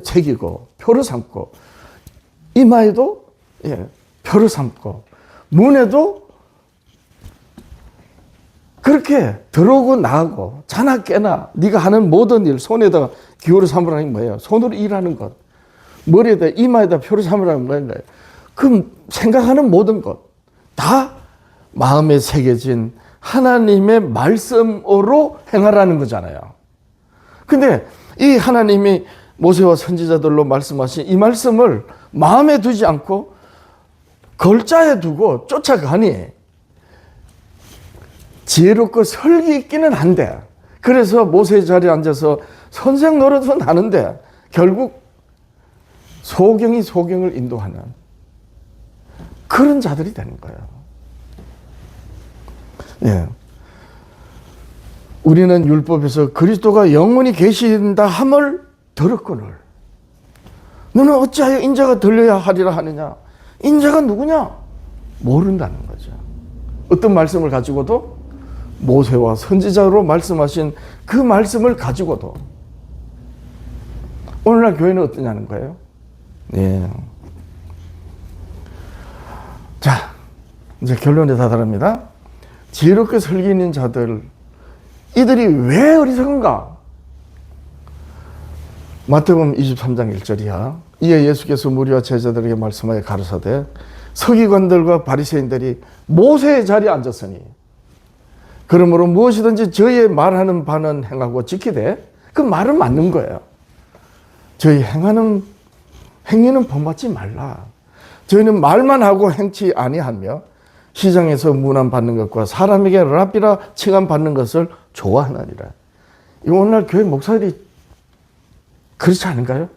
A: 새기고 표를 삼고 이마에도 표를 삼고 문에도 그렇게 들어오고 나가고 자나 깨나 네가 하는 모든 일 손에다가 기호를 삼으라는 게 뭐예요? 손으로 일하는 것. 머리에다 이마에다 표를 삼으라는 거예요. 그 생각하는 모든 것 다 마음에 새겨진 하나님의 말씀으로 행하라는 거잖아요. 근데 이 하나님이 모세와 선지자들로 말씀하신 이 말씀을 마음에 두지 않고 걸자에 두고 쫓아가니 지혜롭고 설기 있기는 한데, 그래서 모세의 자리에 앉아서 선생 노릇은 하는데 결국 소경이 소경을 인도하는 그런 자들이 되는 거예요. 예. 우리는 율법에서 그리스도가 영원히 계신다 함을 들었거늘 너는 어찌하여 인자가 들려야 하리라 하느냐. 인자가 누구냐? 모른다는 거죠. 어떤 말씀을 가지고도 모세와 선지자로 말씀하신 그 말씀을 가지고도 오늘날 교회는 어떠냐는 거예요. 예. 자, 이제 결론에 다다릅니다. 지혜롭게 설기 있는 자들, 이들이 왜 어리석은가? 마태복음 23장 1절이야. 이에 예수께서 무리와 제자들에게 말씀하여 가르사대 서기관들과 바리새인들이 모세의 자리에 앉았으니 그러므로 무엇이든지 저희의 말하는 바는 행하고 지키되, 그 말은 맞는 거예요. 저희 행위는 본받지 말라. 저희는 말만 하고 행치 아니하며 시장에서 문안 받는 것과 사람에게 랍비라 칭함 받는 것을 좋아하느니라. 이 오늘날 교회 목사들이 그렇지 않은가요?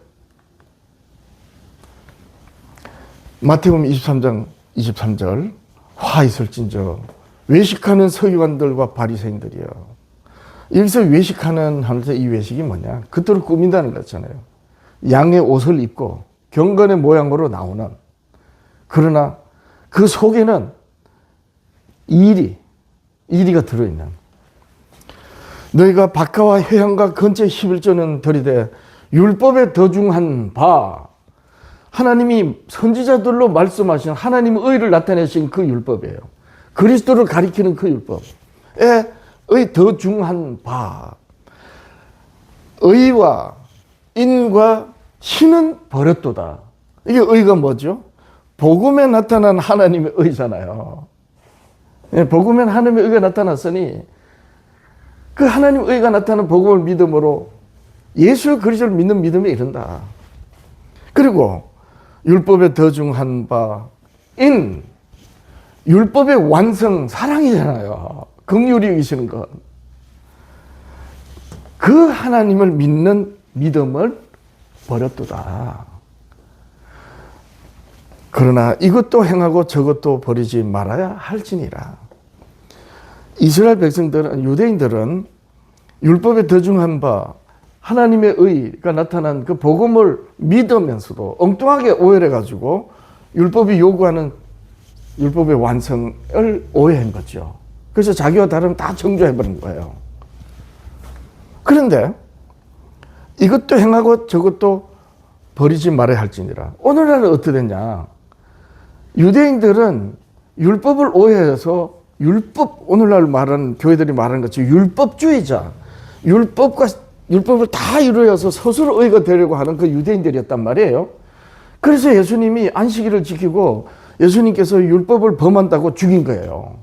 A: 마태복음 23장 23절 화 있을진저 외식하는 서기관들과 바리새인들이요. 여기서 외식하는 하면서 이 외식이 뭐냐? 그토록 꾸민다는 거잖아요. 양의 옷을 입고 경건의 모양으로 나오는, 그러나 그 속에는 이리가 들어있는, 너희가 박하와 회향과 건체 11조는 들이되 율법에 더중한 바, 하나님이 선지자들로 말씀하신 하나님의 의를 나타내신 그 율법이에요. 그리스도를 가리키는 그 율법에 더중한 바, 의와 인과 신은 버렸도다. 이게 의가 뭐죠? 복음에 나타난 하나님의 의잖아요. 복음에 하나님의 의가 나타났으니 그 하나님의 의가 나타난 복음을 믿음으로 예수 그리스도를 믿는 믿음에 이른다. 그리고 율법에 더중한 바인 율법의 완성 사랑이잖아요. 긍휼이 여기시는 것. 그 하나님을 믿는 믿음을 버렸도다. 그러나 이것도 행하고 저것도 버리지 말아야 할지니라. 이스라엘 백성들은, 유대인들은 율법에 더중한 바 하나님의 의가 나타난 그 복음을 믿으면서도 엉뚱하게 오해해가지고 율법이 요구하는 율법의 완성을 오해한 거죠. 그래서 자기와 다르면 다 정죄해버린 거예요. 그런데 이것도 행하고 저것도 버리지 말아야 할지니라. 오늘날은 어떻게 됐냐? 유대인들은 율법을 오해해서 오늘날 말하는 교회들이 말하는 것처럼 율법주의자, 율법을 다 이루어서 스스로 의가 되려고 하는 그 유대인들이었단 말이에요. 그래서 예수님이 안식일을 지키고 예수님께서 율법을 범한다고 죽인 거예요.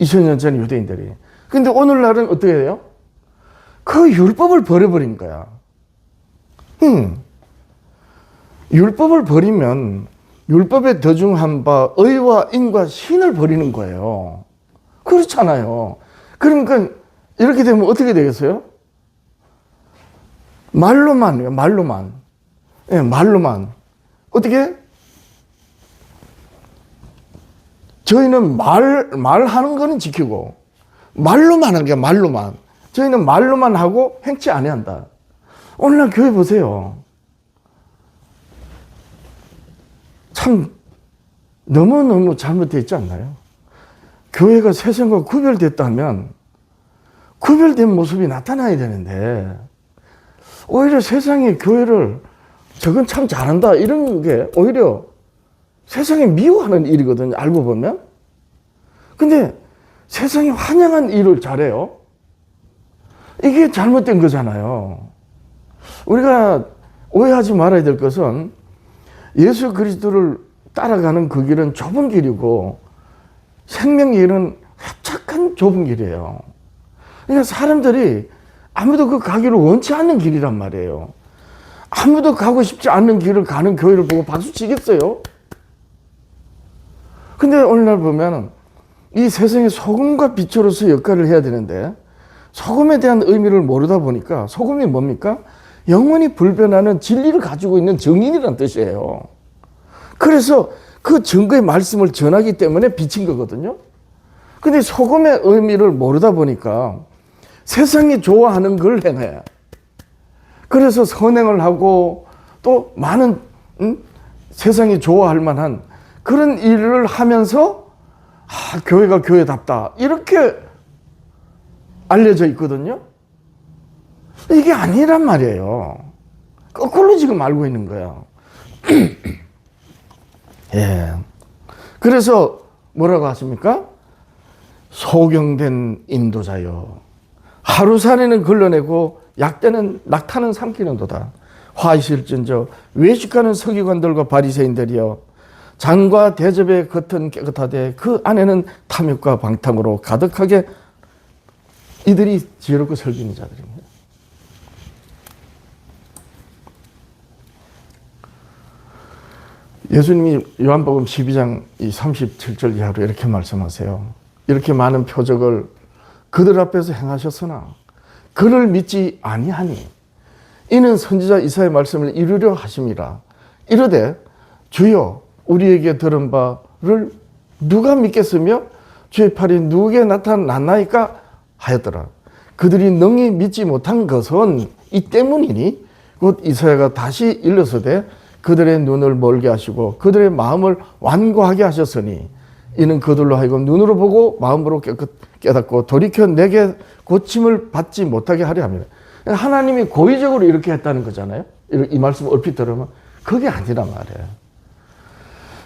A: 2000년 전 유대인들이. 근데 오늘날은 어떻게 해요? 그 율법을 버려버린 거야. 율법을 버리면 율법에 더중한 바 의와 인과 신을 버리는 거예요. 그렇잖아요. 그러니까 이렇게 되면 어떻게 되겠어요? 말로만. 예, 말로만. 어떻게? 저희는 말하는 거는 지키고, 말로만 하는 게 말로만. 저희는 말로만 하고 행치 안 해야 한다. 오늘날 교회 보세요. 참, 너무너무 잘못되어 있지 않나요? 교회가 세상과 구별됐다면, 구별된 모습이 나타나야 되는데, 오히려 세상이 교회를 저건 참 잘한다 이런 게 오히려 세상이 미워하는 일이거든요. 알고 보면. 근데 세상이 환영한 일을 잘해요. 이게 잘못된 거잖아요. 우리가 오해하지 말아야 될 것은 예수 그리스도를 따라가는 그 길은 좁은 길이고 생명의 길은 협착한 좁은 길이에요. 그러니까 사람들이 아무도 그 가기를 원치 않는 길이란 말이에요. 아무도 가고 싶지 않는 길을 가는 교회를 보고 박수 치겠어요? 근데 오늘날 보면 이 세상의 소금과 빛으로서 역할을 해야 되는데 소금에 대한 의미를 모르다 보니까 소금이 뭡니까? 영원히 불변하는 진리를 가지고 있는 증인이란 뜻이에요. 그래서 그 증거의 말씀을 전하기 때문에 빛인 거거든요. 근데 소금의 의미를 모르다 보니까 세상이 좋아하는 걸 행해. 그래서 선행을 하고 또 많은 세상이 좋아할 만한 그런 일을 하면서 교회가 교회답다 이렇게 알려져 있거든요. 이게 아니란 말이에요. 거꾸로 지금 알고 있는 거야. 예. 그래서 뭐라고 하십니까? 소경된 인도자여. 하루살이는 걸러내고 약대는 낙타는 삼키는도다. 화이실진저 외식하는 서기관들과 바리새인들이여 잔과 대접의 겉은 깨끗하되 그 안에는 탐욕과 방탕으로 가득하게 이들이 지혜롭고 설기는 자들입니다. 예수님이 요한복음 12장 37절 이하로 이렇게 말씀하세요. 이렇게 많은 표적을 그들 앞에서 행하셨으나 그를 믿지 아니하니 이는 선지자 이사야의 말씀을 이루려 하심이라. 이르되 주여 우리에게 들은 바를 누가 믿겠으며 주의 팔이 누구에게 나타났나이까 하였더라. 그들이 능히 믿지 못한 것은 이 때문이니 곧 이사야가 다시 일러서되 그들의 눈을 멀게 하시고 그들의 마음을 완고하게 하셨으니 이는 그들로 하여금 눈으로 보고 마음으로 깨닫고 돌이켜 내게 고침을 받지 못하게 하려 합니다. 하나님이 고의적으로 이렇게 했다는 거잖아요. 이 말씀 얼핏 들으면 그게 아니란 말이에요.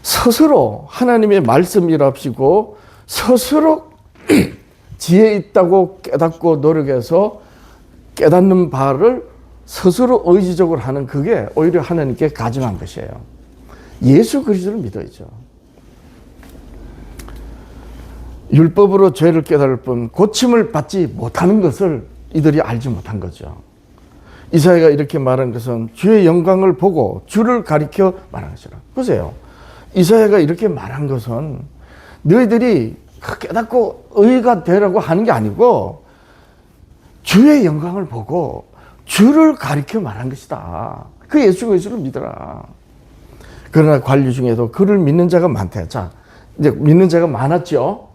A: 스스로 하나님의 말씀이랍시고 스스로 지혜 있다고 깨닫고 노력해서 깨닫는 바를 스스로 의지적으로 하는 그게 오히려 하나님께 가증한 것이에요. 예수 그리스도를 믿어야죠. 율법으로 죄를 깨달을 뿐 고침을 받지 못하는 것을 이들이 알지 못한 거죠. 이사야가 이렇게 말한 것은 주의 영광을 보고 주를 가리켜 말한 것이라. 보세요. 이사야가 이렇게 말한 것은 너희들이 깨닫고 의가 되라고 하는 게 아니고 주의 영광을 보고 주를 가리켜 말한 것이다. 그 예수 그리스도를 믿어라. 그러나 관리 중에도 그를 믿는 자가 많다. 자, 이제 믿는 자가 많았죠.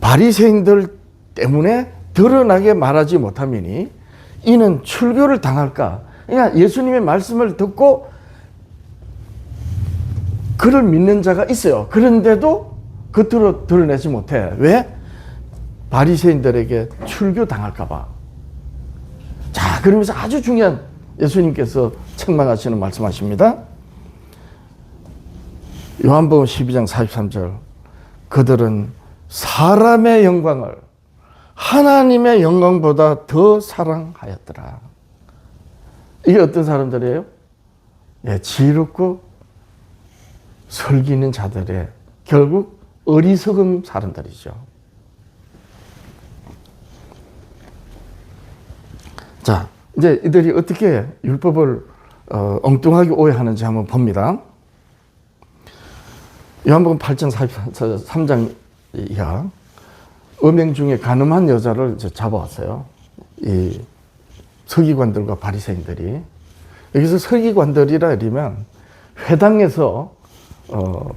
A: 바리새인들 때문에 드러나게 말하지 못하면이 이는 출교를 당할까. 그러니까 예수님의 말씀을 듣고 그를 믿는 자가 있어요. 그런데도 겉으로 드러내지 못해. 왜? 바리새인들에게 출교 당할까 봐. 자, 그러면서 아주 중요한 예수님께서 책망하시는 말씀하십니다. 요한복음 12장 43절 그들은 사람의 영광을 하나님의 영광보다 더 사랑하였더라. 이게 어떤 사람들이에요? 예, 지혜롭고 설기 있는 자들의 결국 어리석은 사람들이죠. 자, 이제 이들이 어떻게 율법을 엉뚱하게 오해하는지 한번 봅니다. 요한복음 8장 43장 이하 음행 중에 간음한 여자를 잡아왔어요. 이 서기관들과 바리새인들이. 여기서 서기관들이라 이러면 회당에서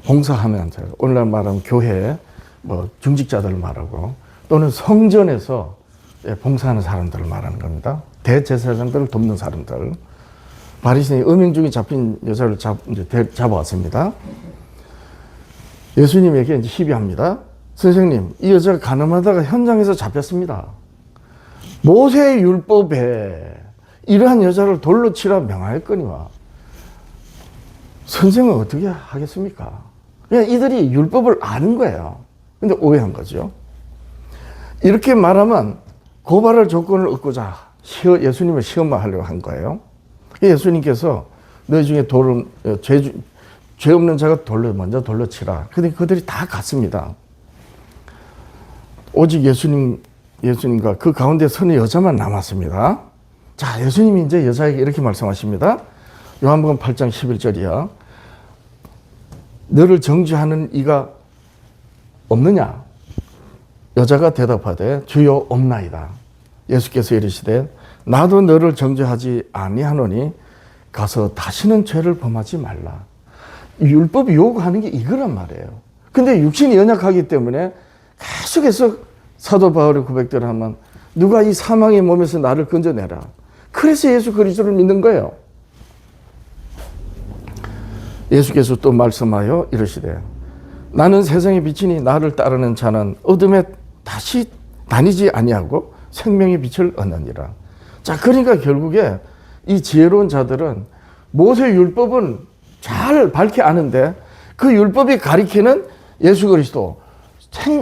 A: 봉사하면, 오늘날 말하면 교회 뭐 중직자들을 말하고, 또는 성전에서 봉사하는 사람들을 말하는 겁니다. 대제사장들을 돕는 사람들. 바리새인이 음행 중에 잡힌 여자를 잡아왔습니다. 예수님에게 이제 시비합니다. 선생님, 이 여자가 간음하다가 현장에서 잡혔습니다. 모세 율법에 이러한 여자를 돌로 치라 명하였거니와 선생은 어떻게 하겠습니까? 그냥 이들이 율법을 아는 거예요. 근데 오해한 거죠. 이렇게 말하면 고발할 조건을 얻고자 예수님을 시험하려고 한 거예요. 예수님께서 너희 중에 죄 없는 자가 먼저 돌로 치라. 근데 그들이 다 갔습니다. 오직 예수님과 그 가운데 서는 여자만 남았습니다. 자, 예수님이 이제 여자에게 이렇게 말씀하십니다. 요한복음 8장 11절이야. 너를 정죄하는 이가 없느냐? 여자가 대답하되 주여 없나이다. 예수께서 이르시되 나도 너를 정죄하지 아니하노니 가서 다시는 죄를 범하지 말라. 율법이 요구하는 게 이거란 말이에요. 근데 육신이 연약하기 때문에 계속해서 사도 바울의 고백대로 하면 누가 이 사망의 몸에서 나를 건져내라. 그래서 예수 그리스도를 믿는 거예요. 예수께서 또 말씀하여 이르시되 나는 세상의 빛이니 나를 따르는 자는 어둠에 다시 다니지 아니하고 생명의 빛을 얻느니라. 자, 그러니까 결국에 이 지혜로운 자들은 모세 율법은 잘 밝히 아는데 그 율법이 가리키는 예수 그리스도,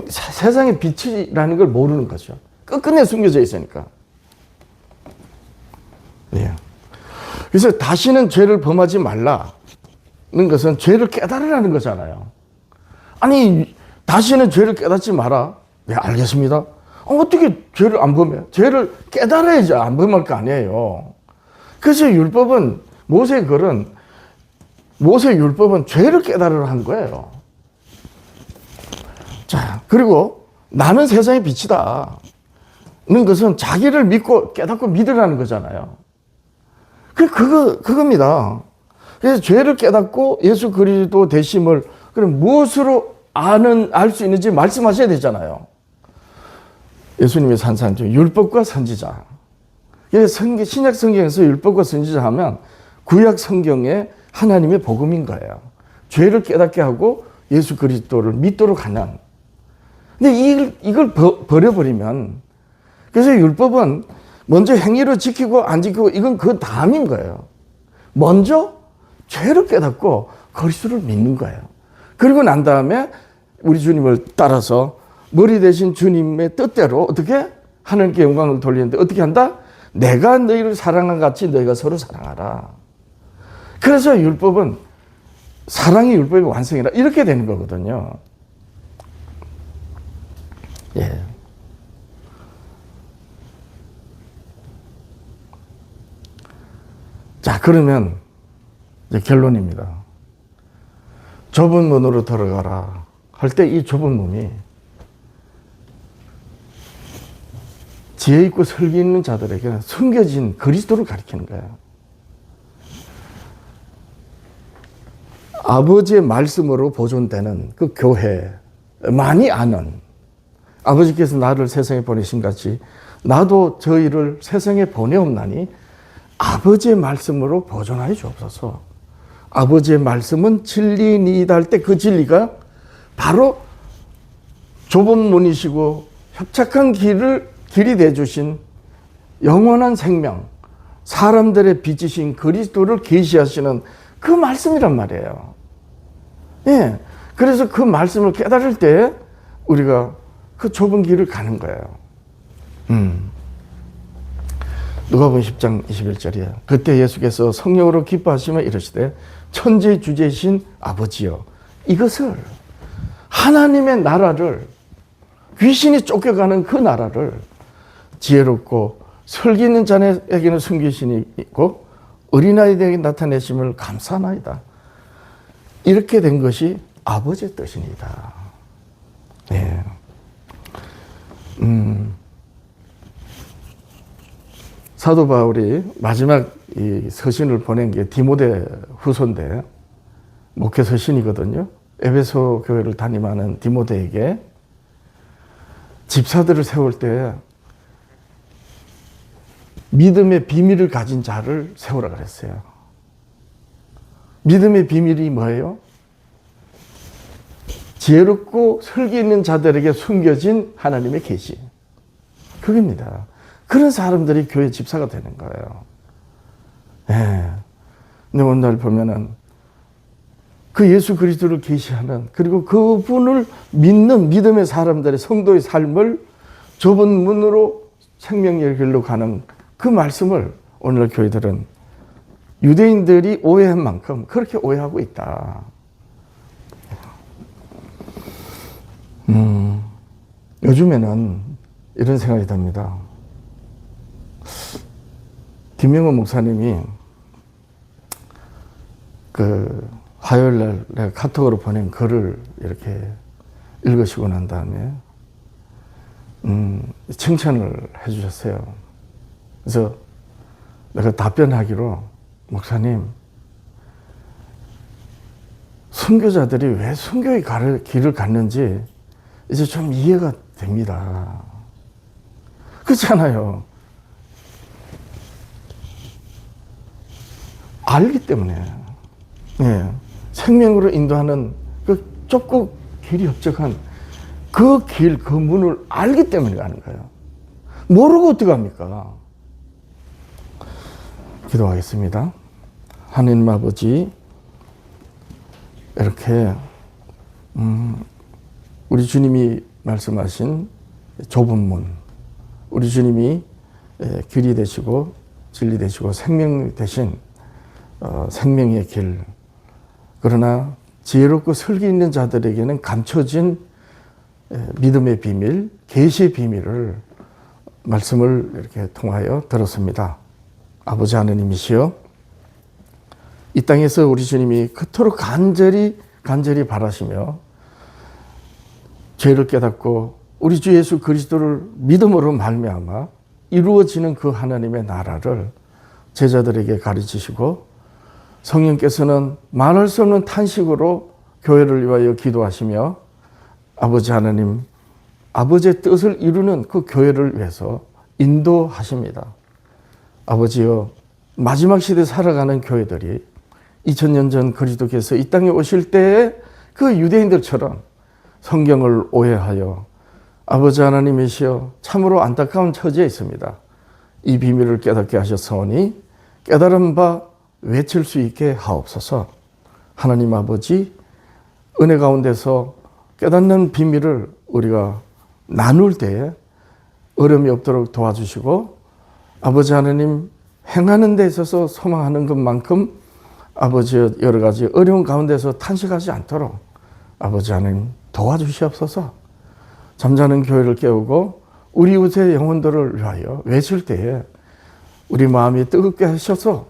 A: 세상의 빛이라는 걸 모르는 거죠. 끝끝내 숨겨져 있으니까. 예. 그래서 다시는 죄를 범하지 말라는 것은 죄를 깨달으라는 거잖아요. 아니, 다시는 죄를 깨닫지 마라. 네, 알겠습니다. 어떻게 죄를 안 범해? 죄를 깨달아야지 안 범할 거 아니에요. 그래서 율법은, 모세의 율법은 죄를 깨달으라 한 거예요. 자, 그리고 나는 세상의 빛이다. 는 것은 자기를 믿고 깨닫고 믿으라는 거잖아요. 그겁니다. 그래서 죄를 깨닫고 예수 그리스도 되심을 그럼 무엇으로 알 수 있는지 말씀하셔야 되잖아요. 예수님의 산상 중 율법과 선지자. 신약 성경에서 율법과 선지자 하면 구약 성경의 하나님의 복음인 거예요. 죄를 깨닫게 하고 예수 그리스도를 믿도록 하는. 근데 이걸 버려버리면, 그래서 율법은 먼저 행위로 지키고 안 지키고 이건 그 다음인 거예요. 먼저 죄를 깨닫고 그리스도를 믿는 거예요. 그리고 난 다음에 우리 주님을 따라서 머리 대신 주님의 뜻대로 어떻게 하나님께 영광을 돌리는데 어떻게 한다? 내가 너희를 사랑한 같이 너희가 서로 사랑하라. 그래서 율법은 사랑이 율법의 완성이라 이렇게 되는 거거든요. 예. 자, 그러면 이제 결론입니다. 좁은 문으로 들어가라 할 때 이 좁은 문이 지혜 있고 설기 있는 자들에게는 숨겨진 그리스도를 가리키는 거예요. 아버지의 말씀으로 보존되는 그 교회, 많이 아는 아버지께서 나를 세상에 보내신 같이 나도 저희를 세상에 보내옵나니 아버지의 말씀으로 보존하여 주옵소서. 아버지의 말씀은 진리니이다 할 때 그 진리가 바로 좁은 문이시고 협착한 길이 되어주신 영원한 생명, 사람들의 빛이신 그리스도를 계시하시는 그 말씀이란 말이에요. 예. 그래서 그 말씀을 깨달을 때 우리가 그 좁은 길을 가는 거예요. 누가복음 10장 21절이에요. 그때 예수께서 성령으로 기뻐하시며 이르시되 천지의 주제이신 아버지여, 이것을 하나님의 나라를, 귀신이 쫓겨가는 그 나라를 지혜롭고 설기 있는 자에게는 숨기신이 있고 어린아이들에게 나타내심을 감사하나이다. 이렇게 된 것이 아버지의 뜻입니다. 네. 사도 바울이 마지막 이 서신을 보낸 게 디모데 후서인데 목회 서신이거든요. 에베소 교회를 담임하는 디모데에게 집사들을 세울 때 믿음의 비밀을 가진 자를 세우라 그랬어요. 믿음의 비밀이 뭐예요? 지혜롭고 설기 있는 자들에게 숨겨진 하나님의 계시. 그겁니다. 그런 사람들이 교회 집사가 되는 거예요. 예. 근데 오늘 보면은 그 예수 그리스도를 계시하는, 그리고 그분을 믿는 믿음의 사람들의 성도의 삶을 좁은 문으로 생명의 길로 가는 그 말씀을 오늘 교회들은 유대인들이 오해한 만큼 그렇게 오해하고 있다. 요즘에는 이런 생각이 듭니다. 김영호 목사님이 그 화요일날 내가 카톡으로 보낸 글을 이렇게 읽으시고 난 다음에 칭찬을 해주셨어요. 그래서 내가 답변하기로, 목사님, 선교자들이 왜 선교의 길을 갔는지 이제 좀 이해가 됩니다. 그렇잖아요. 알기 때문에. 예. 생명으로 인도하는 그 좁고 길이 넓적한 그 길, 그 문을 알기 때문에 가는 거예요. 모르고 어떻게 합니까? 기도하겠습니다. 하나님 아버지, 이렇게 우리 주님이 말씀하신 좁은 문, 우리 주님이 길이 되시고 진리 되시고 생명 되신 생명의 길, 그러나 지혜롭고 설기 있는 자들에게는 감춰진 믿음의 비밀, 계시의 비밀을 말씀을 이렇게 통하여 들었습니다. 아버지 하느님이시여, 이 땅에서 우리 주님이 그토록 간절히 바라시며 죄를 깨닫고 우리 주 예수 그리스도를 믿음으로 말미암아 이루어지는 그 하나님의 나라를 제자들에게 가르치시고, 성령께서는 말할 수 없는 탄식으로 교회를 위하여 기도하시며 아버지 하나님, 아버지의 뜻을 이루는 그 교회를 위해서 인도하십니다. 아버지여, 마지막 시대에 살아가는 교회들이 2000년 전 그리스도께서 이 땅에 오실 때에 그 유대인들처럼 성경을 오해하여 아버지 하나님이시여 참으로 안타까운 처지에 있습니다. 이 비밀을 깨닫게 하셨사오니 깨달은 바 외칠 수 있게 하옵소서. 하나님 아버지, 은혜 가운데서 깨닫는 비밀을 우리가 나눌 때에 어려움이 없도록 도와주시고, 아버지 하나님 행하는 데 있어서 소망하는 것만큼 아버지 여러 가지 어려운 가운데서 탄식하지 않도록 아버지 하나님 도와주시옵소서. 잠자는 교회를 깨우고 우리 이웃의 영혼들을 위하여 외칠 때에 우리 마음이 뜨겁게 하셔서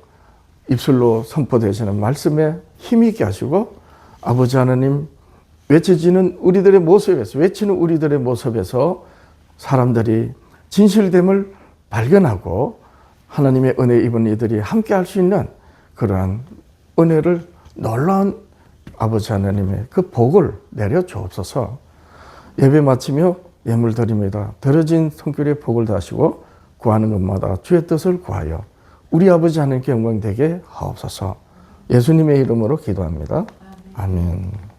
A: 입술로 선포되시는 말씀에 힘이 있게 하시고, 아버지 하나님 외치는 우리들의 모습에서 사람들이 진실됨을 발견하고 하나님의 은혜 입은 이들이 함께 할 수 있는 그러한 은혜를, 놀라운 아버지 하나님의 그 복을 내려 주옵소서. 예배 마치며 예물 드립니다. 들어진 손길에 복을 다하시고 구하는 것마다 주의 뜻을 구하여 우리 아버지 하나님께 영광 되게 하옵소서. 예수님의 이름으로 기도합니다. 아멘.